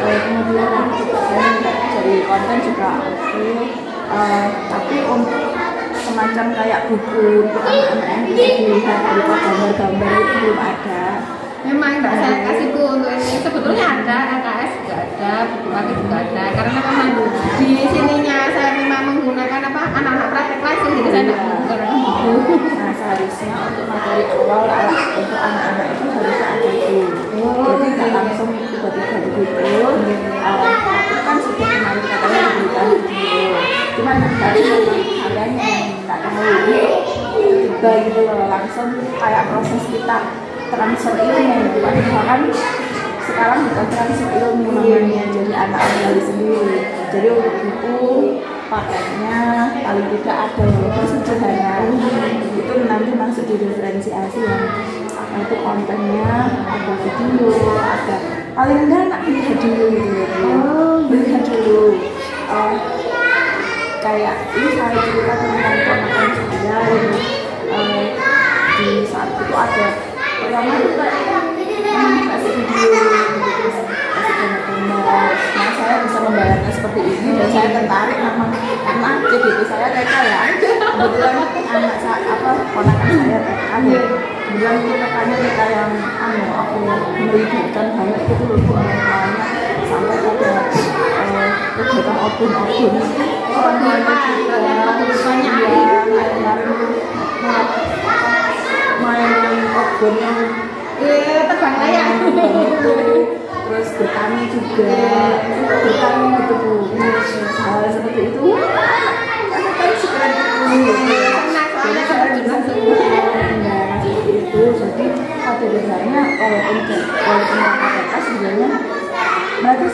Kemudian saya dari konten juga oke. Tapi untuk semacam kayak buku untuk anak-anak yang bisa dilihat berupa gambar-gambar itu belum ada. Memang tidak saya kasih Bu untuk ini. Sebetulnya ada LKS juga ada, buku paket juga ada. Karena memang di sininya saya memang menggunakan apa anak-anak praktek langsung, jadi saya tidak menggunakan buku. Nah seharusnya untuk materi awal untuk anak-anak itu harusnya ada itu. Jadi nggak langsung tiba-tiba begitu. Tapi kan sudah kemarin katanya diberikan video. Cuman tadi kalian yang nggak tahu tiba gitu loh langsung kayak proses kita transfer ilmu. Bahkan sekarang bukan transfer ilmu namanya, jadi anak menggali sendiri. Jadi untuk buku paketnya paling tidak ada walaupun sederhana itu nanti masuk di diferensiasi yang apa itu kontennya ada video ada paling enggak anak lihat dulu gitu lihat dulu kayak ini saya cerita tentang ponakan saya di saat itu ada pertama itu kasih video terus kasih gambar-gambar. Nah saya bisa membayangkan seperti ini dan saya tertarik memang karena jadi saya TK ya kebetulan anak saya ponakan saya TK kebetulan itu TK-nya TK yang aku meribukan banget gitu loh awalnya sampai pada kegiatan obun-obun main obon yang Terbang layar. Terus bertani juga bertani gitu Bu hal seperti itu karena kan sekeren itu jadi saya bisa walaupun mereka sebenarnya mereka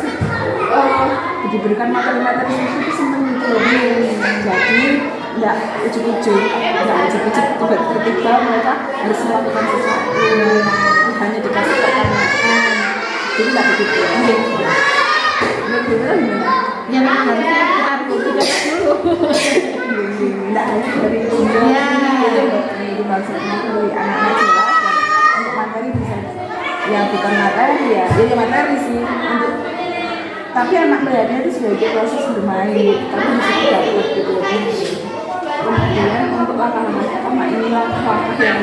diberikan materi-materi itu seneng gitu loh. Jadi nggak ujuk-ujuk tiba-tiba mereka harus melakukan sesuatu hanya dikasih pertanyaan, jadi nggak begitu. Gimana? Ya memang harusnya kita buktikan dulu. Nggak hanya dari umur, itu maksudnya dari anak-anak jelas dan untuk materi bisa ya bukan materi ya materi sih untuk, tapi anak melihatnya itu sebagai proses bermain, tapi di situ dapat gitu. Kemudian untuk langkah-langkah pertama ini langkah yang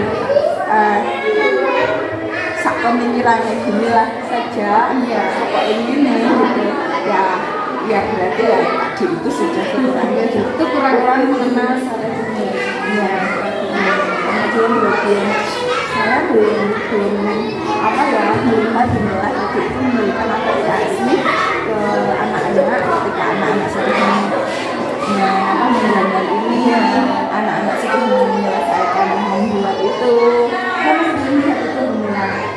sak pemikirannya ginilah saja, ya pokok ini gitu ya berarti ya tadi itu sudah kurangnya itu kurang mengenal cara dunia. Kemudian bagian saya belum melihat tadi itu memberikan apresiasi ke anak-anak ketika anak-anak sudah menggambar ini, anak-anak sudah menyelesaikan membuat itu, kan melihat itu menilai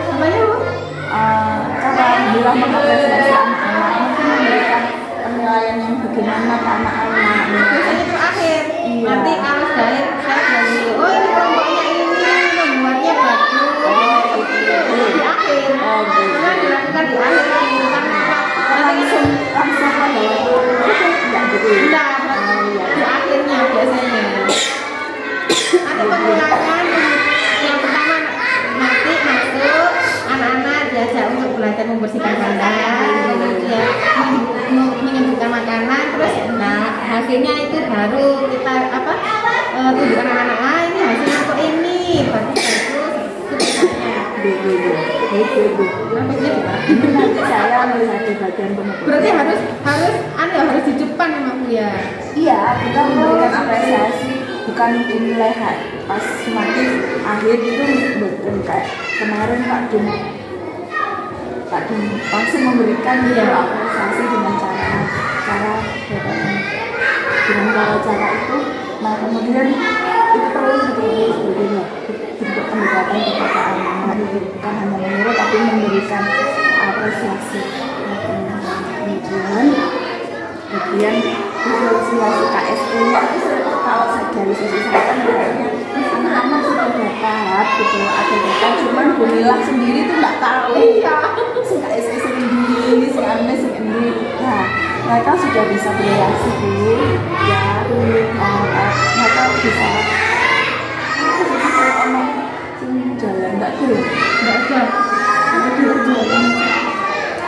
Apa ya Bu? cara bilang mengapresiasi anak-anak, mungkin memberikan penilaian yang bagaimana ke anak-anak. Biasanya itu akhir. Iya. Nanti kalau saya bilang dulu, oh ini kelompoknya ini membuatnya bagus. Di akhir. Karena dilakukan di akhir karena langsung pada waktu tidak gitu. Enggak, di akhirnya biasanya. Ada pengulangan yang pertama nanti masuk anak-anak diajak untuk belajar membersihkan kandang, kemudian menyebutkan makanan, terus nah hasilnya itu baru kita tunjukkan anak-anak ini hasilnya untuk ini bagus Nanti saya melihat di bagian pembuatan. berarti harus di depan memang Bu ya. Iya, kita memberikan apresiasi bukan dinilai pas semakin akhir itu betul kayak kemarin Pak Dum langsung memberikan apresiasi dengan cara itu. Nah kemudian itu perlu sebetulnya bentuk pendekatan kepada anak, bukan hanya menyuruh tapi memberikan apresiasi. Kemudian visualisasi KSE kalau dari sisi saya kan anak-anak sudah dapat gitu, ada data, cuman Bunilah sendiri tuh nggak tahu si KSE sendiri, si Ame sendiri. Nah mereka sudah bisa bereaksi dulu ya, mereka bisa jalan nggak ada jalan.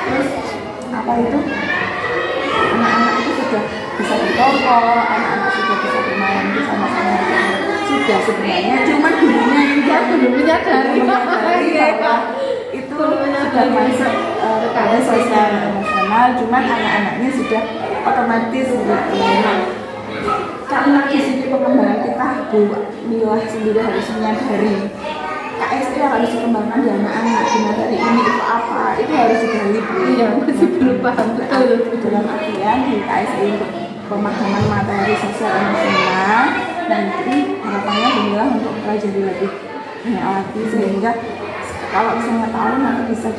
Terus apa itu anak-anak itu sudah bisa bertongkol, anak-anak sudah bisa bermain bersama-sama, sudah sebenarnya cuman gurunya yang belum menyadari bahwa itu sudah masuk ke sosial emosional, cuman anak-anaknya sudah otomatis gitu. Karena di sini pengembangan kita Bu Milah sendiri harus menyadari KSE yang harus dikembangkan di anak-anak di materi ini itu apa, itu harus digali Bu. Iya, masih belum paham betul. Dalam artian di KSE untuk pemahaman materi sosial emosional, nanti harapannya Bunilah untuk pelajari lebih banyak lagi sehingga kalau misalnya tahu nanti bisa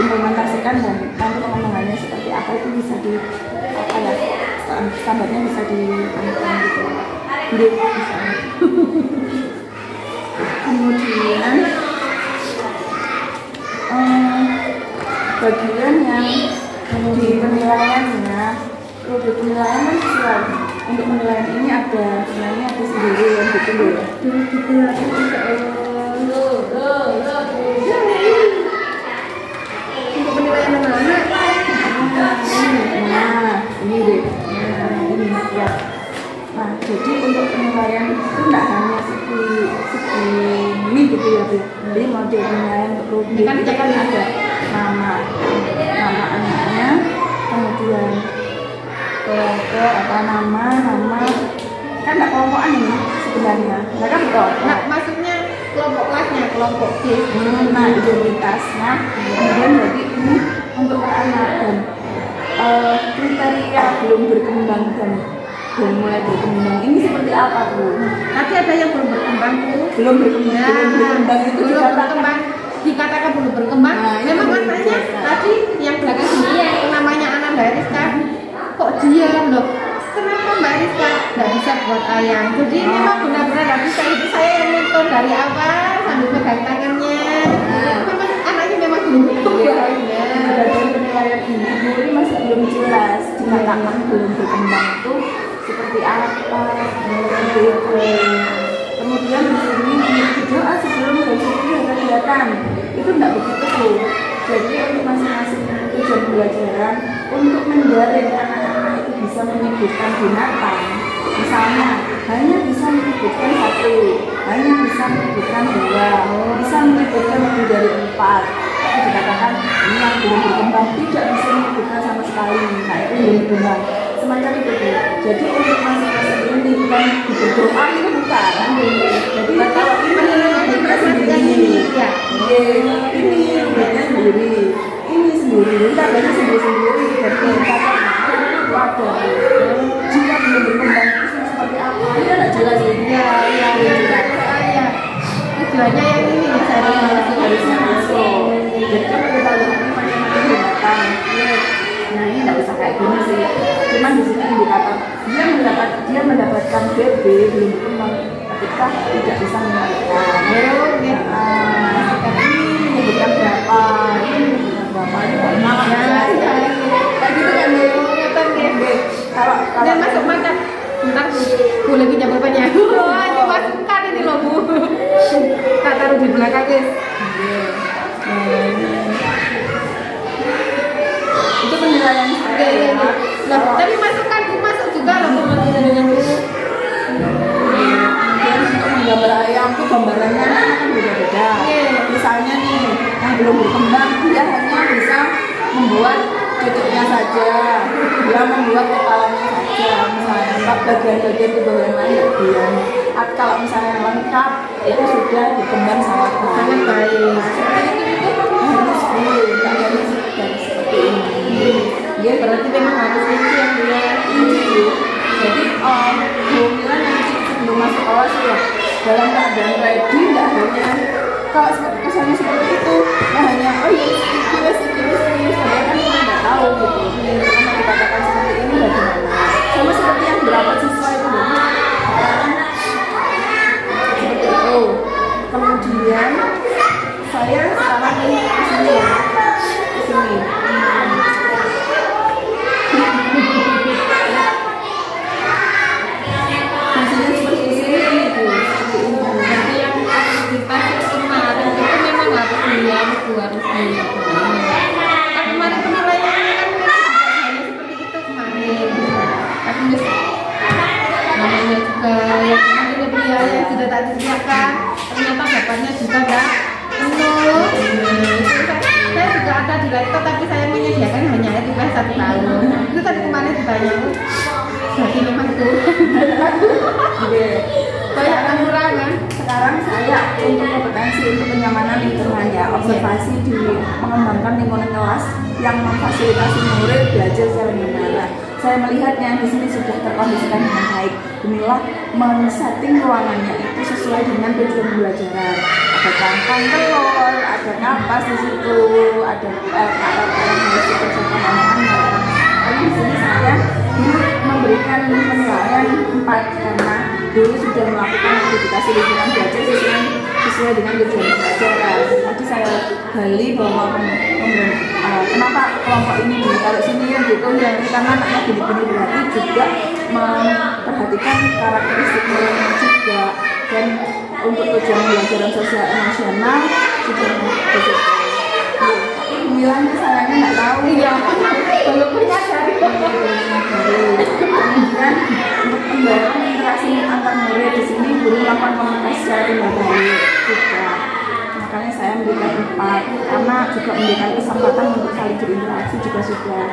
implementasikan dan nanti pengembangannya seperti apa itu bisa standarnya bisa ditemukan gitu. Kemudian bagian yang di penilaiannya, produk penilaian kan sesuai. Untuk penilaian ini ada sebenarnya ada sendiri yang gitu loh. Untuk penilaian anak-anak ini deh. Ini ya. Nah, jadi untuk penilaian itu tidak hanya segini gitu ya, Bu. Jadi model penilaian untuk ini kan itu kan ada nama anaknya, kemudian kelompok nama kan tidak kelompokan ini sebenarnya. Mereka betul. nah, maksudnya kelompok kelasnya, kelompok B. Nah, identitasnya. Kemudian jadi ini untuk anak dan kriteria belum berkembang dan mulai berkembang ini seperti apa Bu? Tadi ada yang belum berkembang Bu. Belum berkembang itu belum berkembang, dikatakan belum berkembang. Nah, memang belum anaknya berkembang. tadi yang belakang sini yang namanya anak Mbak Rizka, kok diam loh? Kenapa Mbak Rizka nggak bisa buat ayam? Jadi memang benar-benar nggak bisa. Itu saya yang nonton dari awal sambil pegang tangannya. Memang anaknya memang belum berkembang ya. Dari penilaian ini Bu, ini masih belum jelas dikatakan belum berkembang itu seperti apa seperti itu. Kemudian di sini doa sebelum bersyukur ada kelihatan itu enggak begitu Bu. Jadi untuk masing-masing tujuan pembelajaran untuk menjaring anak-anak itu bisa menyebutkan binatang. Misalnya hanya bisa menyebutkan 1, hanya bisa menyebutkan 2, bisa menyebutkan lebih dari 4. Itu dikatakan ini yang belum berkembang, tidak bisa menyebutkan sama sekali. Nah itu belum berkembang. Semacam itu Bu. Jadi untuk masing-masing ini bukan berdoa itu bukan. Jadi kalau ini kita sendiri, Ya. ini rumitnya sendiri, ini sendiri, kita belajar sendiri-sendiri. Jadi kata itu ada. Jika belum berkembang itu seperti apa? Kita tidak jelas ini. Ya. Tujuannya yang ini ya saya Harusnya masuk. Jadi kan kita lihat ini macam-macam binatang. Nah ini tidak usah kayak gini sih. Cuman di sini indikator dia mendapatkan BB belum berkembang ketika tidak bisa menyebutkan. Ini menyebutkan berapa, ini menyebutkan berapa, ini banyak. Kayak gitu kan Bu. Kalau Dan masuk mantap. Bentar Bu lagi jam berapanya? Wah, ini masukkan ini loh Bu. Tak taruh di belakang guys. itu penilaian saya ya. Loh, tapi masukkan Bu, masuk juga loh Bu dengan Bu. Kemudian untuk menggambar ayam tuh gambarannya kan beda-beda. Misalnya nih yang belum berkembang dia hanya bisa membuat cucuknya saja, dia membuat kepalanya saja, misalnya bagian-bagian tubuh yang lain bagian. Kalau misalnya lengkap itu sudah digambar sangat baik. Seperti itu harus boleh, nggak harus seperti ini. Ya berarti memang harus ini yang dia Ini jadi kemungkinan yang sebelum masuk kelas ya dalam keadaan ready, nggak hanya kalau kesannya seperti itu, nggak hanya oh iya sekilas padahal kan kita nggak tahu gitu. Karena dikatakan seperti ini bagaimana? Sama seperti yang berapa siswa itu seperti itu. Kemudian saya sekarang ini ke sini ya, ke sini. Hasilnya seperti ini Bu, seperti ini Bu. berarti yang aktivitas kemarin itu memang harus dilihat Bu, harus dilihat. Kan kemarin penilaiannya kan hanya seperti itu kemarin. Tapi namanya juga yang kemarin beliau yang sudah tak disediakan ternyata dapatnya juga enggak penuh. Saya juga ada di laptop tapi saya menyediakan hanya IPS 1 tahun. Itu tadi kemarin ditanya, berarti memang tuh banyak kekurangan. Sekarang saya untuk kompetensi untuk kenyamanan lingkungan ya, observasi di mengembangkan lingkungan kelas yang memfasilitasi murid belajar secara nyaman. Saya melihatnya di sini sudah terkondisikan dengan baik. Inilah men-setting ruangannya itu sesuai dengan tujuan pembelajaran. Ada cangkang telur, ada kapas di situ, ada alat-alat yang harus dikerjakan anak-anak. Tapi di sini saya memberikan penilaian 4 karena dulu sudah melakukan aktivitas lingkungan belajar sesuai dengan tujuan pembelajaran. Tadi saya gali bahwa kenapa kelompok ini ditaruh sini ya gitu ya, karena anaknya gini-gini berarti juga memperhatikan karakteristik mereka juga, dan untuk tujuan pembelajaran sosial emosional juga begitu. Bilangnya sayangnya nggak tahu ya, Belum menyadari. Kemudian untuk mendorong interaksi antar murid di sini guru melakukan komunikasi secara tidak baik juga. Makanya saya memberikan 4 karena juga memberikan kesempatan untuk saling berinteraksi juga sudah.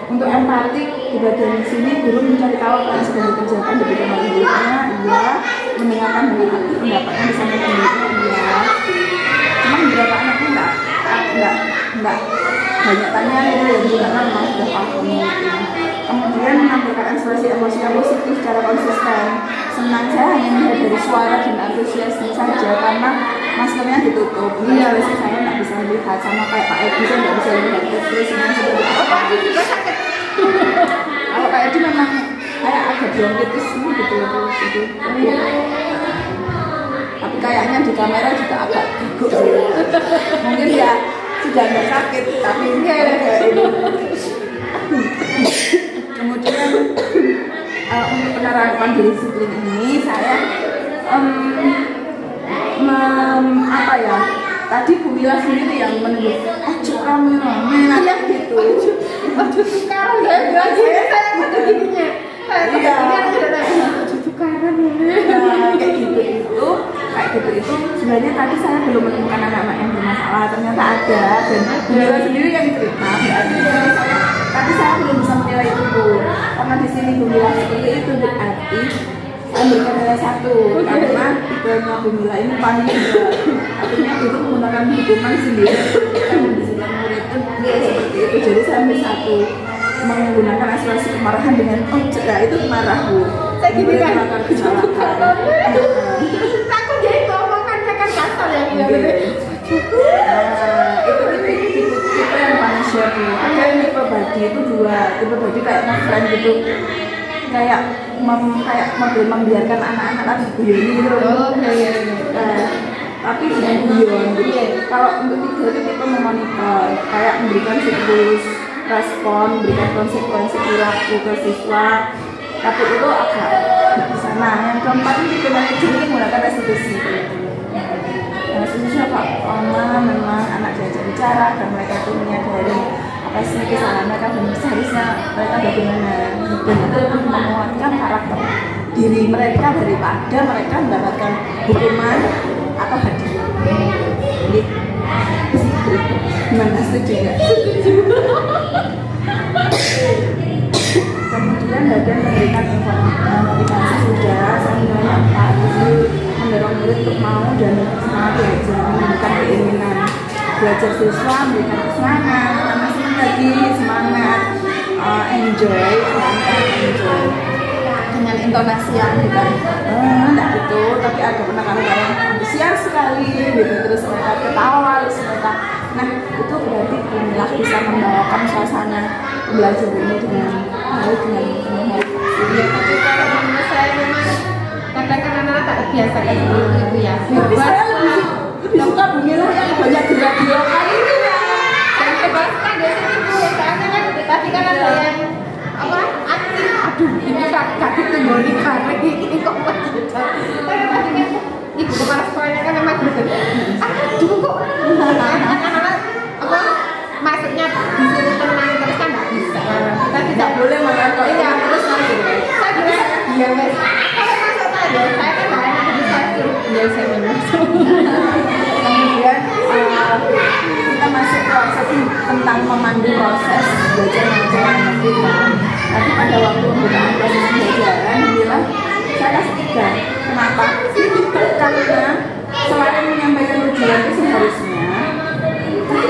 Untuk empatik di bagian sini guru mencari tahu apa yang sedang dikerjakan di bidang muridnya, iya, mendengarkan dengan aktif pendapatnya disampaikan muridnya, iya. Cuma beberapa anaknya enggak banyak tanya itu ya, karena memang sudah paham. Kemudian menampilkan ekspresi emosi yang positif secara konsisten, senang, saya hanya melihat dari suara dan antusiasnya saja karena maskernya ditutup. Iya, saya nggak bisa melihat, sama kayak Pak Edi saya nggak bisa melihat ekspresinya seperti apa. Pak Edi juga sakit. Kalau Pak Edi memang kayak agak bronkitis gitu. Tapi kayaknya di kamera juga agak gugup sih. Mungkin ya sudah nggak sakit, tapi kayak ini. Kemudian untuk penerapan disiplin ini saya apa ya? Tadi Bu Mila sendiri yang menunjuk, kamera gitu. Sekarang ya, saya udah gininya. Iya. Tukaran Kayak gitu itu sebenarnya tadi saya belum menemukan anak-anak yang bermasalah, ternyata ada, dan Bu Mila sendiri yang cerita. Berarti tadi saya belum bisa menilai itu Bu, karena di sini Bu Mila seperti itu, berarti saya berikan nilai 1 karena tipenya Bu Mila ini paling artinya dulu menggunakan hukuman sendiri kan di sini murid itu seperti itu, jadi saya ambil 1 menggunakan ekspresi kemarahan dengan itu marah Bu. Saya gini kan, takut jadi ngomong kan kasar ya itu tipe yang manusia Bu. Ada yang tipe body itu 2, tipe body kayak ngefriend gitu, kayak membiarkan anak-anak tadi guyon gitu. Oh iya. Tapi dengan guyon gitu. Kalau untuk 3 itu tipe memonitor, kayak memberikan siklus respon, memberikan konsekuensi perilaku ke siswa. Tapi itu agak nggak bisa. Nah, yang keempat ini tipe manajer ini menggunakan restitusi. Restitusi apa? Memang anak diajak bicara dan mereka tuh menyadari apa sih kesalahan mereka dan seharusnya mereka bagaimana, dan itu untuk menguatkan karakter diri mereka daripada mereka mendapatkan hukuman atau hadiah. Jadi gimana, setuju nggak? Setuju. Kemudian bagian memberikan motivasi sudah, saya nilainya 4, mendorong murid untuk mau dan semangat belajar, menunjukkan keinginan belajar siswa, memberikan semangat, karena senang lagi, semangat, enjoy dengan intonasi yang bukan enggak gitu, tapi ada penekanan yang antusias sekali gitu, terus mereka ketawa, terus mereka, nah itu berarti inilah bisa membawakan suasana belajar ini dengan baik, dengan Iya, tapi kalau menurut saya memang kadang-kadang anak tak biasa kayak gitu ya. tapi saya lebih suka Bu Mila yang banyak gerak-gerakan itu ya. Dan bebaskan dari situ Bu, soalnya kan tadi kan ada yang apa aktif, aduh ini gak ditunggoni karena ini kok begitu. Tapi tadi kan ibu kepala sekolahnya kan memang gitu. Aduh kok anak-anak apa maksudnya disuruh tenang terus kan nggak bisa. Kita tidak boleh makan kok. Iya, terus nanti saya bilang iya guys, kalau masuk aja saya kan nggak enak di saya suruh iya saya masuk. Kemudian kita masuk proses tentang memandu proses belajar mengajar anak kita. Tapi pada waktu pembukaan proses pembelajaran bilang saya kasih 3. Kenapa? Karena selain menyampaikan tujuan itu seharusnya, tapi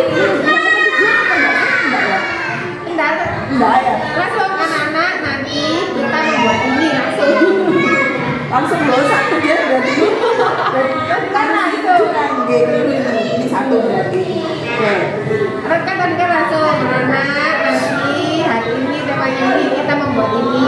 enggak ya. Langsung anak-anak nanti kita membuat ini langsung bawa 1 dia berarti karena itu kan ini 1 berarti. Oke. Terus kan tadi kan langsung anak nanti hari ini temanya ini kita membuat ini.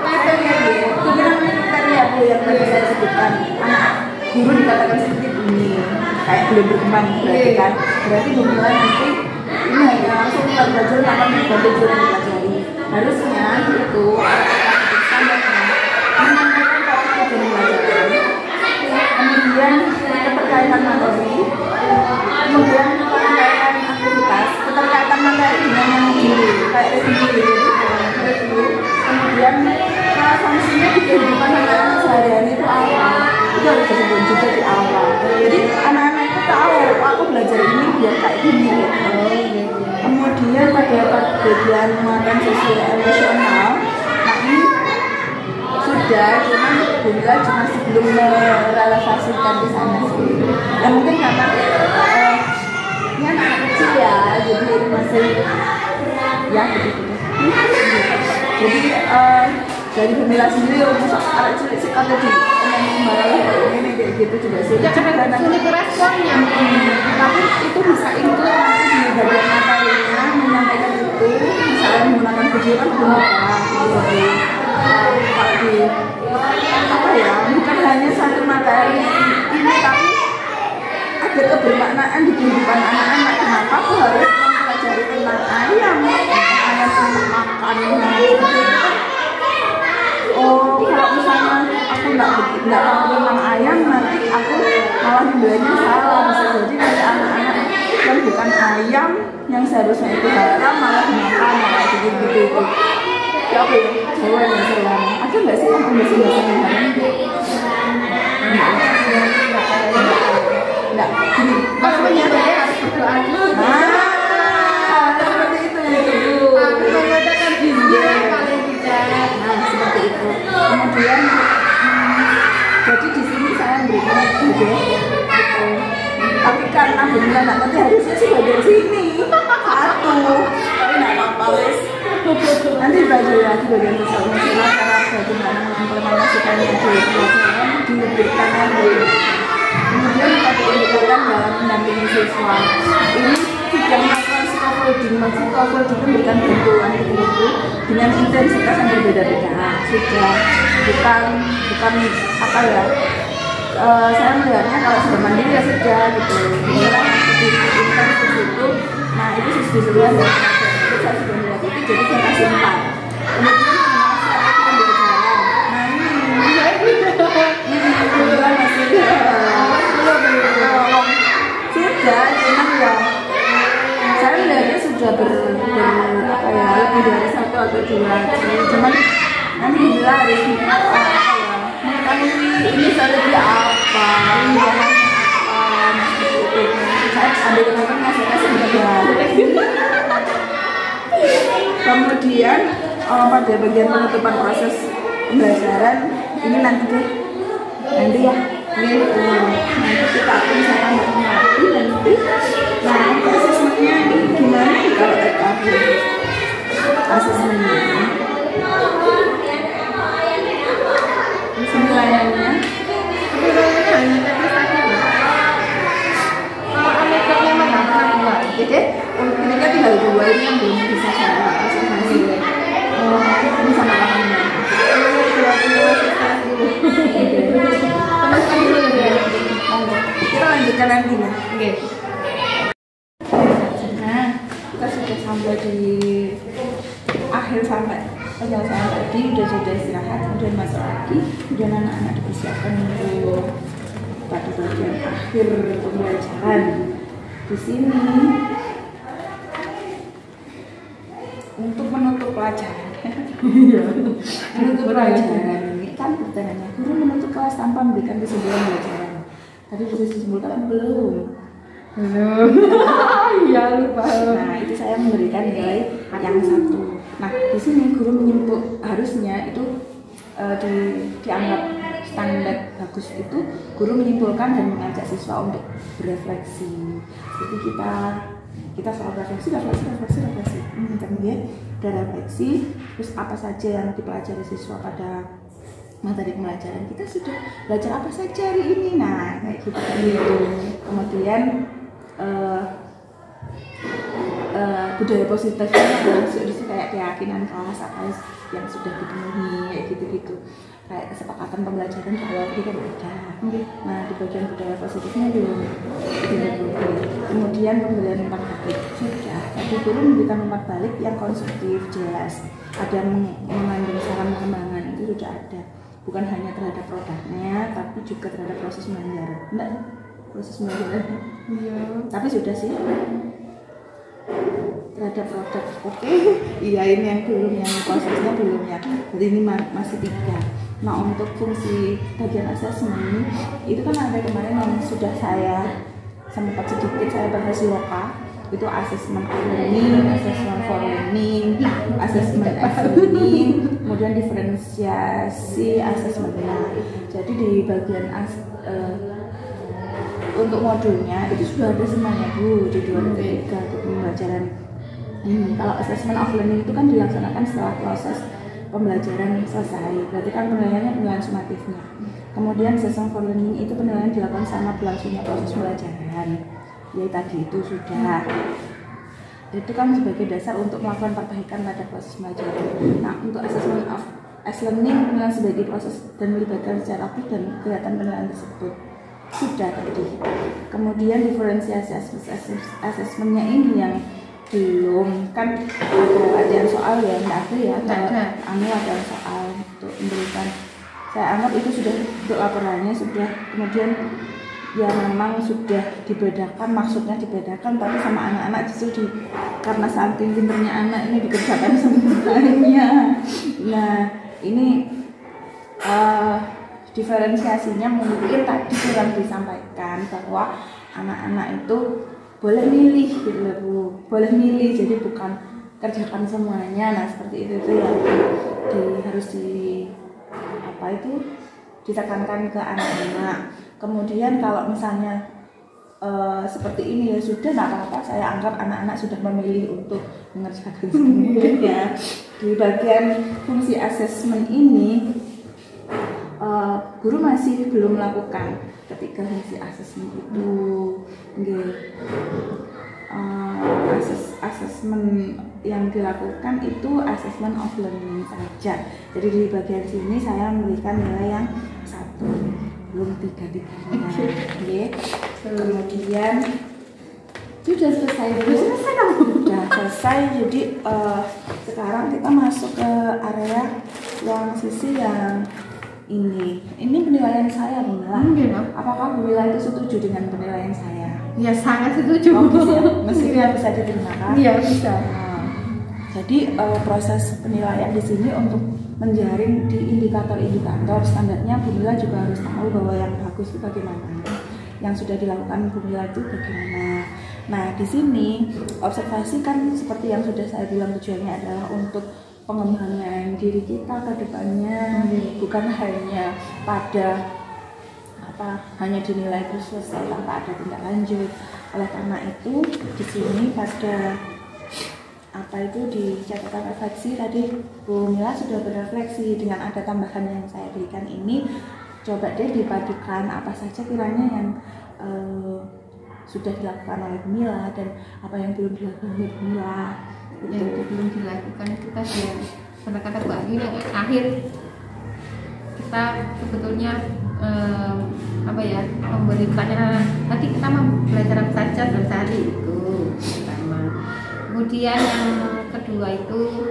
Langsung ya Bu. Itu namanya kriteria Bu yang tadi saya sebutkan. Anak guru dikatakan seperti ini, kayak belum berkembang berarti kan. Berarti Bu Mila nanti ini hanya langsung kita belajar tanpa mengganti tujuan yang dipelajari. Harusnya itu standarnya menyampaikan topik tujuan pelajaran, kemudian keterkaitan materi, kemudian keterkaitan aktivitas, keterkaitan materi dengan yang guru kayak review, kemudian fungsinya di kehidupan anak-anak sehari-hari itu apa, itu harus disebut juga di awal. Jadi anak-anak itu tahu aku belajar ini biar kayak gini gitu. Kemudian pada bagian muatan sosial emosional, nah ini sudah, cuman Bu Mila cuma sebelum merelevasikan di sana sih. Ya mungkin karena ini anak kecil ya, jadi masih ya begitu. Jadi dari pemilah sendiri untuk anak cilik sih kata di sembarang ini kayak gitu juga sulit. Ya karena sulit responnya. Tapi itu bisa include nanti di bagian materinya menyampaikan itu, misalnya menggunakan video kan benar di apa ya, bukan hanya satu materi ini tapi ada kebermaknaan di kehidupan anak-anak. Kenapa aku harus mempelajari tentang ayam makan oh kalau misalnya aku nggak tahu tentang ayam nanti aku malah membelanya salah, bisa jadi nanti anak-anak yang bukan ayam yang seharusnya itu haram malah dimakan kayak gitu ya apa ya Jawa yang salah ada nggak sih yang bahasa yang haram nggak Kalau menyadari harus berdoa dulu. seperti itu ya dulu Mengadakan gizi paling tidak. Seperti itu. Kemudian jadi di sini saya berikan gitu. Tapi karena benar nggak nanti harusnya sih bagian sini satu. Tapi nggak apa-apa wes. Nanti belajar lagi bagian sosial emosional karena bagaimana mengimplementasikannya di pelajaran dilebihkan lagi. Kemudian kita pendekatan dalam mendampingi siswa. Ini sudah melakukan scaffolding, maksud scaffolding memberikan bantuan itu dengan intensitas yang berbeda-beda. Sudah bukan apa ya? Saya melihatnya kalau sudah mandiri ya sudah gitu. Kemudian seperti itu, nah itu sesudah itu saya sudah melihat itu jadi saya kasih 4. Kemudian saya akan berjalan. Nah ini kemudian masih sudah cuman ya saya melihatnya sudah apa ya lebih dari 1 atau 2 cuman nanti bila harus mengetahui ini strategi apa saya ambil teman-teman saya kasih kemudian pada bagian penutupan proses pembelajaran ini nanti ya nanti kita akan bisa tambahkan lagi nanti nah asesmennya gimana kalau TKP asesmennya penilaiannya hanya teknis tadi. Kalau amikropnya mana pernah buat? jadi ini kan tinggal 2 ini yang belum bisa saya observasi ini sama kamu Temaskan dulu ya. kita lanjutkan nanti ya. Oke. Nah, kita sudah sampai di akhir sampai penyelesaian tadi, sudah istirahat, kemudian masuk lagi, kemudian anak-anak dipersiapkan untuk pada bagian akhir pembelajaran. Di sini untuk menutup pelajaran. Menutup pelajaran ini kan pertanyaannya guru menutup kelas tanpa memberikan kesimpulan pelajaran. Tadi sudah disimpulkan belum? Iya lupa. Nah itu saya memberikan nilai yang 1. Nah di sini guru menyimpul harusnya itu dianggap standar bagus itu guru menyimpulkan dan mengajak siswa untuk berefleksi. Jadi kita soal refleksi. Kemudian ada refleksi, terus apa saja yang dipelajari siswa pada materi pembelajaran kita sudah belajar apa saja hari ini. Nah kayak gitu. Kemudian budaya positifnya adalah kayak keyakinan kelas apa yang sudah dipenuhi kayak gitu kayak kesepakatan pembelajaran kalau kita ada. Nah di bagian budaya positifnya belum. Kemudian pemberian umpan balik sudah. Tadi guru memberikan umpan balik yang konstruktif jelas. Ada mengandung saran pengembangan itu sudah ada. Bukan hanya terhadap produknya, tapi juga terhadap proses belajar. Enggak, proses belajar. Iya. Tapi sudah sih. Terhadap produk, oke. Iya ini yang belum, yang prosesnya belum ya. Jadi ini masih 3. Nah untuk fungsi bagian asesmen itu kan ada kemarin yang sudah saya sempat sedikit saya bahas loka. Itu asesmen learning, asesmen for learning, asesmen learning, kemudian diferensiasi asesmen. Jadi di bagian untuk modulnya itu sudah ada semuanya Bu di 2 3 pembelajaran. Kalau assessment of learning itu kan dilaksanakan setelah proses pembelajaran selesai, berarti kan penilaiannya penilaian sumatifnya. Kemudian season for learning itu penilaian dilakukan sama berlangsungnya proses pembelajaran, ya tadi itu sudah. Itu kan sebagai dasar untuk melakukan perbaikan pada proses pembelajaran. Nah, untuk assessment of as learning penilaian sebagai proses dan melibatkan secara aktif dan kelihatan penilaian tersebut sudah tadi. Kemudian diferensiasi assessmentnya ini yang belum, kan ada yang soal ya, enggak ada ya, ada soal untuk memberikan. Saya anggap itu sudah untuk laporannya sudah. Kemudian ya memang sudah dibedakan, maksudnya dibedakan, tapi sama anak-anak justru karena saking pinternya anak ini dikerjakan semuanya. Nah ini diferensiasinya mungkin tadi kurang disampaikan bahwa anak-anak itu boleh milih gitu ya Bu, boleh milih, jadi bukan kerjakan semuanya. Nah seperti itu yang harus ditekankan ke anak-anak. Kemudian kalau misalnya seperti ini ya sudah, nggak apa-apa, saya anggap anak-anak sudah memilih untuk mengerjakan semuanya. Di bagian fungsi asesmen ini guru masih belum melakukan ketika fungsi asesmen itu. Asesmen yang dilakukan itu asesmen of learning saja. Jadi di bagian sini saya memberikan nilai yang 1, belum 3-3-nya. Kemudian sudah selesai. Sudah selesai. Jadi sekarang kita masuk ke area yang sisi yang ini penilaian saya, Bu Mila. Apakah Bu Mila itu setuju dengan penilaian saya? Ya sangat setuju. Mestinya bisa diterima kan? Iya bisa. Jadi proses penilaian di sini untuk menjaring di indikator-indikator standarnya, Bu Mila juga harus tahu bahwa yang bagus itu bagaimana, yang sudah dilakukan Bu Mila itu bagaimana. Nah di sini observasi kan seperti yang sudah saya bilang, tujuannya adalah untuk pengembangan diri kita ke depannya, bukan hanya pada hanya dinilai terus selesai tanpa ada tindak lanjut. Oleh karena itu di sini pada di catatan refleksi tadi Bu Mila sudah berefleksi dengan ada tambahan yang saya berikan ini. Coba deh dipadukan apa saja kiranya yang sudah dilakukan oleh Bu Mila dan apa yang belum dilakukan oleh Bu Mila. Yang belum dilakukan kita sudah pada kata Bu Ayu yang akhir kita sebetulnya memberikannya tadi kita belajar apa saja dalam sehari itu pertama. Kemudian yang kedua itu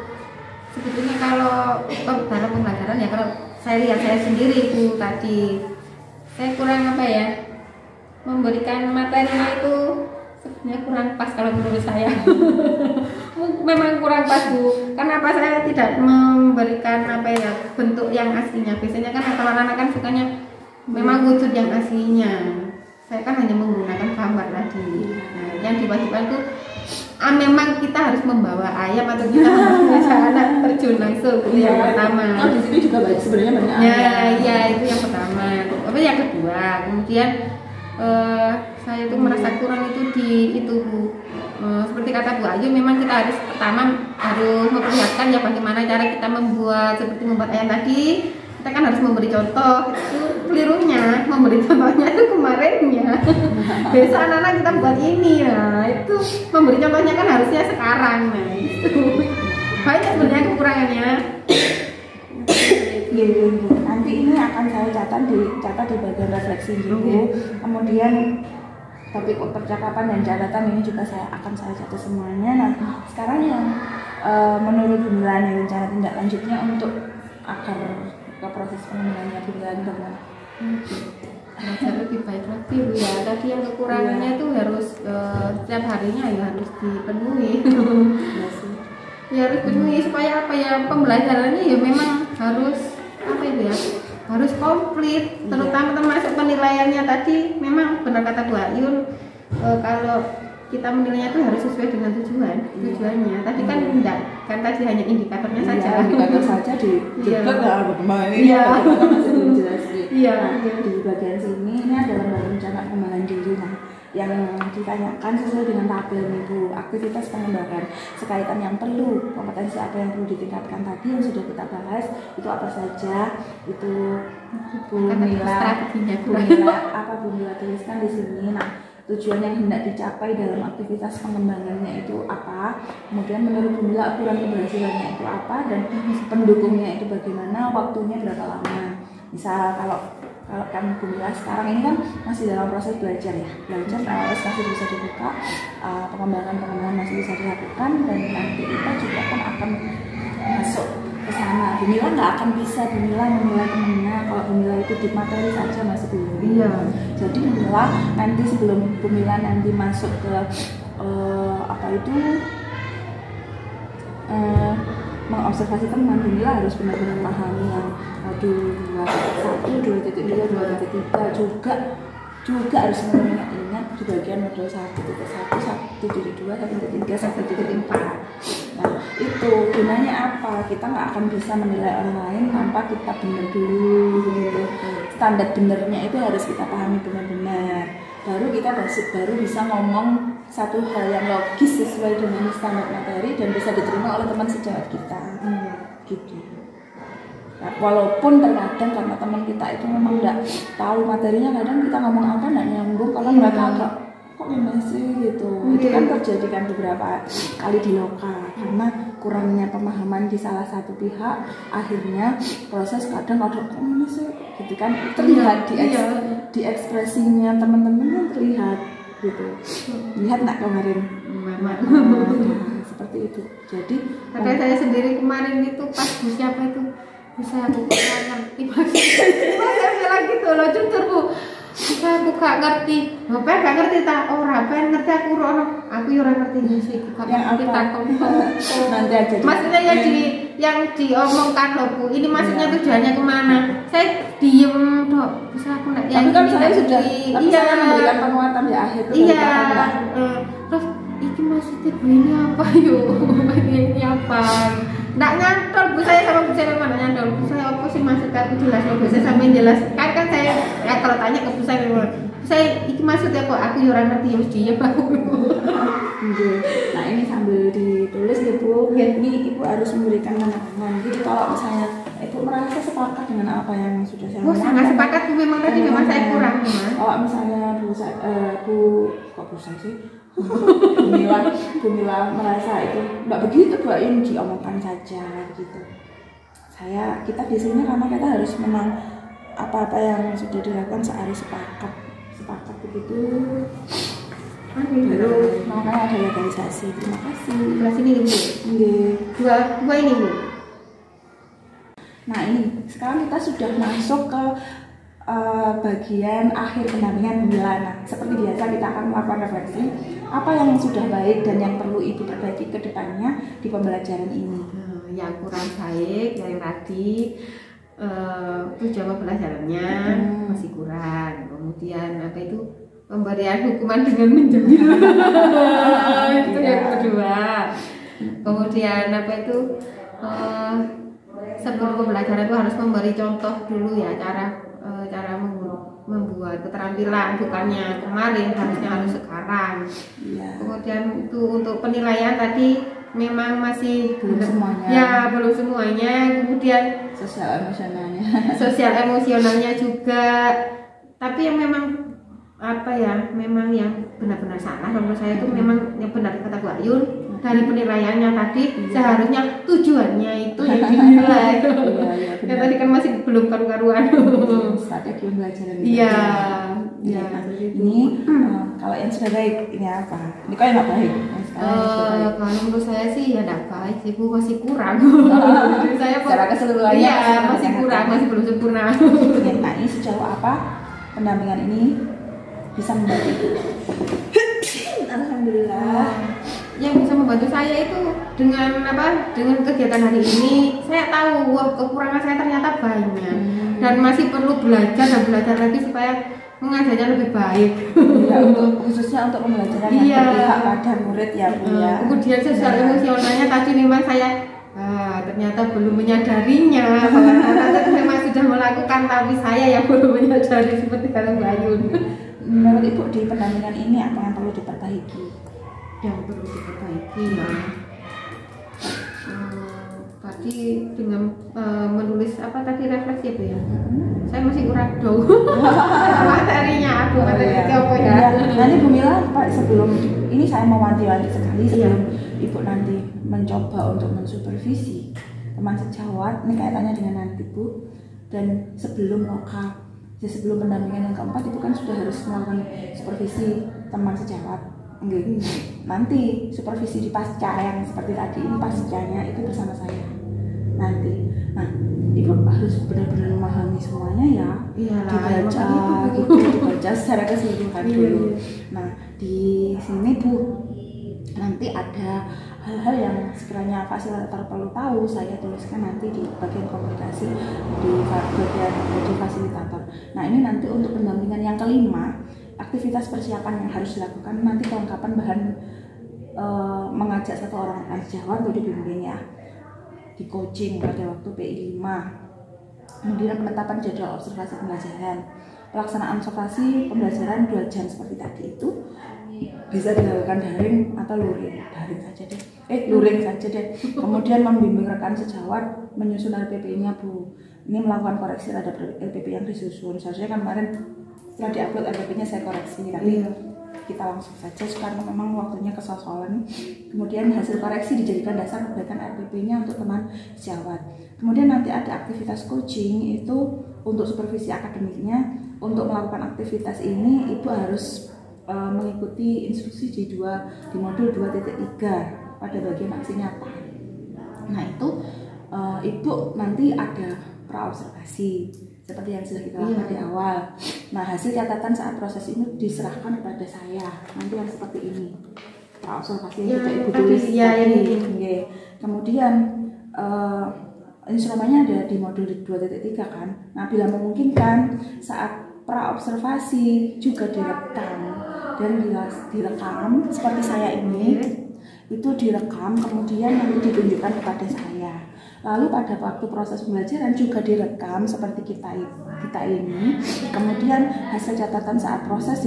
sebetulnya kalau dalam pembelajaran ya, kalau saya lihat saya sendiri Bu tadi saya kurang memberikan materinya itu sebenarnya kurang pas kalau menurut saya. Memang kurang pas Bu. Kenapa saya tidak memberikan bentuk yang aslinya? Biasanya kan kalau anak-anak kan sukanya memang wujud yang aslinya. Saya kan hanya menggunakan gambar tadi. Nah, yang diwajibkan itu memang kita harus membawa ayam atau kita harus mengajak anak terjun langsung. Itu yang pertama. Di sini juga sebenarnya banyak. Ya itu yang pertama. Yang kedua, kemudian saya itu merasa kurang itu Bu. Seperti kata Bu Ayu, memang kita harus pertama harus memperlihatkan ya bagaimana cara kita membuat seperti membuat ayam tadi. Kita kan harus memberi contoh. Itu kelirunya, memberi contohnya itu kemarinnya. Besok anak-anak kita buat ini. Nah itu memberi contohnya kan harusnya sekarang. Nah itu banyak sebenarnya kekurangannya. Nanti ini akan saya catat di bagian refleksi dulu. Kemudian topik percakapan dan catatan ini juga akan saya catat semuanya. Nah sekarang yang menurut Bu Mila nih rencana tindak lanjutnya untuk agar ke proses pengembangannya Bu Mila bagaimana? Belajar lebih baik lagi Bu ya. Tadi yang kekurangannya itu harus setiap harinya ya harus dipenuhi. Ya harus penuhi supaya pembelajarannya ya memang harus harus komplit, terutama termasuk penilaiannya tadi. Memang benar kata Bu Ayun, kalau kita menilainya itu harus sesuai dengan tujuannya. Tadi kan enggak, kan tadi hanya indikatornya saja. Indikator saja dijeblok bagaimana ini? Masih belum jelas. Di bagian sini ini adalah rencana pengembangan diri. Nah, yang ditanyakan sesuai dengan tabel nih Bu. Aktivitas pengembangan sekaitan yang perlu, kompetensi apa yang perlu ditingkatkan tadi yang sudah kita bahas itu apa saja. Itu Bu Mila apa Bu Mila tuliskan di sini. Nah, tujuan yang hendak dicapai dalam aktivitas pengembangannya itu apa, kemudian menurut Bu Mila ukuran keberhasilannya itu apa, dan pendukungnya itu bagaimana, waktunya berapa lama. Misal kalau kan Bu Mila sekarang ini kan masih dalam proses belajar ya, belajar masih bisa dibuka, pengembangan masih bisa dilakukan, dan nanti kita juga kan akan masuk ke sana. Bu Mila nggak akan bisa Bu Mila menilai temennya kalau Bu Mila itu di materi saja masih belum. Iya. Jadi Bu Mila nanti sebelum Bu Mila nanti masuk ke mengobservasi teman, Bu Mila harus benar-benar memahami yang modul 2.1, 2.2, 2.3 juga harus mengingat di bagian modul 1.1, 1.2, 1.3, 1.4. Nah, itu gunanya apa? Kita nggak akan bisa menilai orang lain tanpa kita benar dulu gitu. Standar benernya itu harus kita pahami benar-benar. Baru kita baru bisa ngomong satu hal yang logis sesuai dengan standar materi dan bisa diterima oleh teman sejawat kita. Gitu. Nah, walaupun terkadang karena teman kita itu memang nggak tahu materinya, kadang kita ngomong apa nggak nyambung kalau mereka agak kok gimana sih gitu. Itu kan terjadi kan beberapa kali di lokal karena kurangnya pemahaman di salah satu pihak, akhirnya proses kadang ada kok gimana sih gitu kan, terlihat di ekspresinya teman-teman kan terlihat gitu. Lihat nggak kemarin? Seperti itu. Jadi kadang saya sendiri kemarin itu pas siapa itu bisa aku gak ngerti maksudnya. Saya bilang gitu loh, jujur Bu, bisa aku gak ngerti. Bapak gak ngerti tak orang, apa yang ngerti aku aku orang ngerti sih. Yang kita nanti aja. Maksudnya yang diomongkan loh Bu. Ini maksudnya tujuannya kemana? Saya diem dok. Bisa aku nggak? Tapi kan saya sudah, saya memberikan penguatan di akhir. Iya. Terus ini maksudnya Bu ini apa yuk? Ini apa? Nggak nyantol Bu, saya sama Bu saya mana nyantol Bu saya apa sih maksudnya aku jelas Bu saya sampai jelas kan saya ya kalau tanya ke Bu saya ini maksudnya kok aku orang ngerti ya mesti ya Pak. Nah ini sambil ditulis ya Bu, ini Ibu harus memberikan tanda-tanda. Jadi kalau misalnya Ibu merasa sepakat dengan apa yang sudah saya ngomong, sangat sepakat Bu, memang tadi memang saya kurang memang. Kalau misalnya Bu saya sih Bu Mila merasa itu nggak begitu Bu Ayun, diomongkan saja gitu. Kita di sini karena kita harus memang apa-apa yang sudah dilakukan seharus sepakat begitu. Baru makanya ada legalisasi. Terima kasih. Sebelah sini Bu. Dua ini Bu. Nah ini sekarang kita sudah masuk ke bagian akhir pendampingan Bu Mila. Nah, seperti biasa kita akan melakukan refleksi apa yang sudah baik dan yang perlu Ibu perbaiki ke depannya di pembelajaran ini. Yang kurang baik yang tadi tujuan pembelajarannya masih kurang. Kemudian apa itu pemberian hukuman dengan menjadi itu yang kedua. Kemudian apa itu sebelum pembelajaran itu harus memberi contoh dulu ya cara membuat keterampilan, bukannya kemarin harus sekarang. Kemudian itu untuk penilaian tadi memang masih belum semuanya. Ya belum semuanya. Kemudian sosial emosionalnya juga. Tapi yang memang apa ya, memang yang benar-benar salah menurut saya itu memang yang benar kata Bu Ayun dari penilaiannya tadi seharusnya tujuannya itu yang dinilai. Ya tadi kan masih belum karu-karuan. Strategi pembelajaran. Iya. Ini kalau yang sudah baik ini apa? Ini kok yang nggak baik? Kalau menurut saya sih ya nggak baik sih Bu, masih kurang. Saya secara keseluruhannya masih kurang, masih belum sempurna. Nah ini sejauh apa pendampingan ini bisa membantu? Alhamdulillah. Yang bisa membantu saya itu dengan kegiatan hari ini saya tahu kekurangan saya ternyata banyak dan masih perlu belajar lagi supaya mengajarnya lebih baik. Ya, khususnya untuk pembelajaran yang berpihak pada murid ya Bu ya. Kemudian sosial emosionalnya tadi memang saya ternyata belum menyadarinya bahwa memang sudah melakukan, tapi saya yang belum menyadari seperti kata Bu Ayun. Menurut Ibu di pendampingan ini apa yang perlu diperbaiki? Yang perlu diperbaiki ya. Tadi dengan menulis apa tadi refleksi ya Bu ya. Saya masih kurang tahu materinya aku materi apa ya. Nanti Bu Mila Pak sebelum ini saya mau wanti-wanti sekali sebelum Ibu nanti mencoba untuk mensupervisi teman sejawat, ini kaitannya dengan nanti Bu, dan sebelum lokal, jadi sebelum pendampingan yang keempat Ibu kan sudah harus melakukan supervisi teman sejawat. Nanti supervisi di pasca yang seperti tadi ini pascanya itu bersama saya nanti. Nah, Ibu harus benar-benar memahami semuanya ya. Dibaca gitu, dibaca secara keseluruhan dulu. Nah, di sini Bu, nanti ada hal-hal yang sekiranya fasilitator perlu tahu, saya tuliskan nanti di bagian komunikasi di bagian di fasilitator. Nah, ini nanti untuk pendampingan yang kelima, aktivitas persiapan yang harus dilakukan nanti kelengkapan bahan mengajak satu orang sejawat untuk dibimbing ya, di coaching pada waktu PI 5, kemudian penetapan jadwal observasi pembelajaran, pelaksanaan observasi pembelajaran 2 jam seperti tadi itu bisa dilakukan daring atau luring saja deh. Kemudian membimbing rekan sejawat menyusun RPP-nya Bu, ini melakukan koreksi terhadap RPP yang disusun. Seharusnya kan kemarin setelah diupload RPP-nya saya koreksi, tapi kita langsung saja karena memang waktunya kesosokan. Kemudian hasil koreksi dijadikan dasar perbaikan RPP-nya untuk teman sejawat. Kemudian nanti ada aktivitas coaching itu untuk supervisi akademiknya. Untuk melakukan aktivitas ini Ibu harus mengikuti instruksi di modul 2.3 pada bagian aksi nyata. Nah itu Ibu nanti ada pra-observasi seperti yang sudah kita lakukan di awal. Nah, hasil catatan saat proses ini diserahkan kepada saya. Nanti yang seperti ini. Pra-observasi yang sudah Ibu tulis tadi. Kemudian instrumennya ada di modul 2.3 kan. Nah, bila memungkinkan saat pra-observasi juga direkam dan direkam seperti saya ini. Itu direkam kemudian nanti ditunjukkan kepada saya. Lalu pada waktu proses pembelajaran juga direkam seperti kita ini. Kemudian hasil catatan saat proses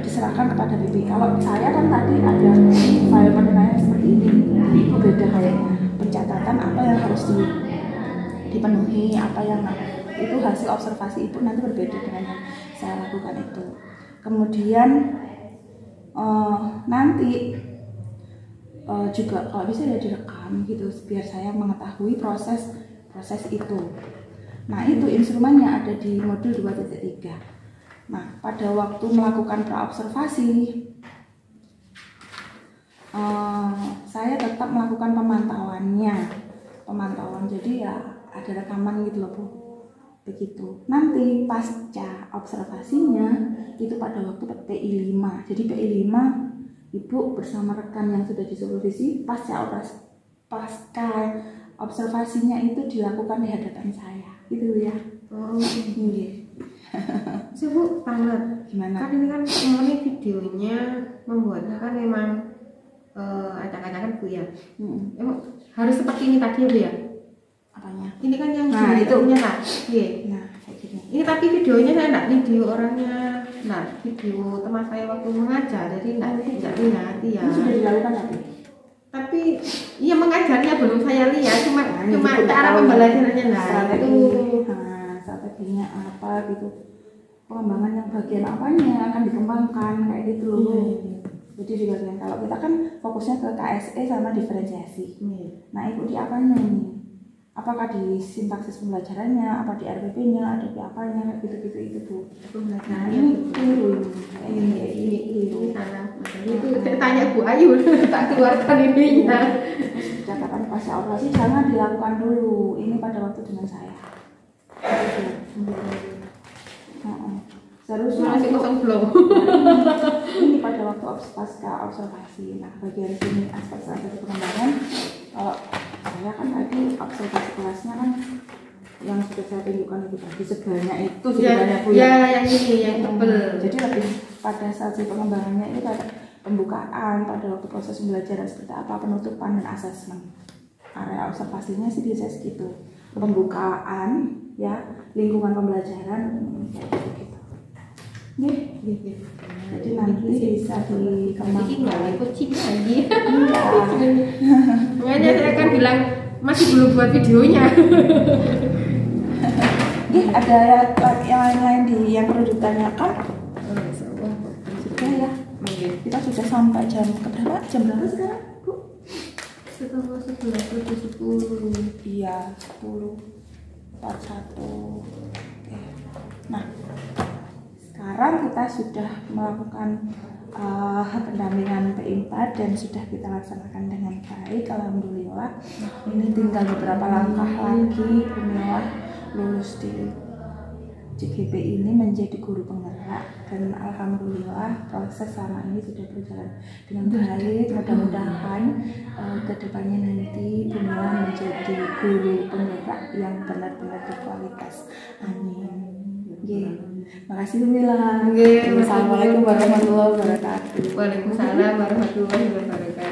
diserahkan kepada BP. Kalau saya kan tadi ada file penilaian seperti ini. Itu beda kayaknya. Pencatatan apa yang harus dipenuhi, apa yang itu hasil observasi Ibu nanti berbeda dengan yang saya lakukan itu. Kemudian nanti juga kalau bisa ya direkam gitu biar saya mengetahui proses itu. Nah itu instrumennya ada di modul 2.3. Nah pada waktu melakukan pra-observasi saya tetap melakukan pemantauan jadi ya ada rekaman gitu loh Bu, begitu. Nanti pasca observasinya itu pada waktu PI 5, jadi PI 5 Ibu bersama rekan yang sudah disupervisi pasca observasinya itu dilakukan di hadapan saya, gitu ya. Oh iya. Bu, banget. Gimana? Kan ini kan semuanya videonya membuatnya kan memang acak-acakan Bu ya. Emang harus seperti ini tadi Bu ya? Apanya? Ini kan yang itu lah. Iya. Nah, kayak gini. Ini tapi videonya saya enggak video orangnya. Nah, video teman saya waktu mengajar, jadi tidak lihat ya. Ini sudah dilakukan tapi iya mengajarnya belum saya lihat, cuma cara pembelajarannya strateginya apa gitu, pengembangan yang bagian apanya akan dikembangkan kayak gitu loh. Jadi di bagian kalau kita kan fokusnya ke KSE sama diferensiasi. Nah Ibu di apanya ini? Apakah di sintaksis pembelajarannya, apa di RPP-nya, ada di apanya, gitu-gitu itu Bu. Nah ini keliru ini keliru. Itu saya tanya Bu Ayu, tak keluarkan ininya. Catatan pasca operasi jangan dilakukan dulu. Ini pada waktu dengan saya. Seharusnya masih kosong belum. Ini pada waktu pasca observasi. Nah bagian sini aspek pengembangan. Kalau saya kan tadi observasi kelasnya kan yang sudah saya tunjukkan itu tadi sebenarnya itu sebenarnya Bu ya yang ini yang tebel. Jadi lebih pada saat pengembangannya itu ada pembukaan pada waktu proses pembelajaran seperti apa, penutupan dan asesmen. Area observasinya sih biasa segitu. Pembukaan ya, lingkungan pembelajaran kayak gitu. Nih, jadi nanti bisa Iki dikembangkan. nggak ada kucing lagi. Iya. Makanya saya kan bilang masih belum buat videonya. Nih, ada yang lain-lain yang perlu ditanyakan? Sudah ya. Kita sudah sampai jam berapa? Jam berapa sekarang, Bu? Setengah 11 lebih 10. Iya, 10:41. Oke. Nah, sekarang kita sudah melakukan pendampingan P4 dan sudah kita laksanakan dengan baik, alhamdulillah. Ini tinggal beberapa langkah lagi Bumilah lulus di CGP ini menjadi guru penggerak, dan alhamdulillah proses selama ini sudah berjalan dengan baik. Mudah-mudahan kedepannya nanti Bumilah menjadi guru penggerak yang benar-benar berkualitas. Amin. Makasih Bumilah. Assalamualaikum warahmatullahi wabarakatuh. Waalaikumsalam warahmatullahi wabarakatuh.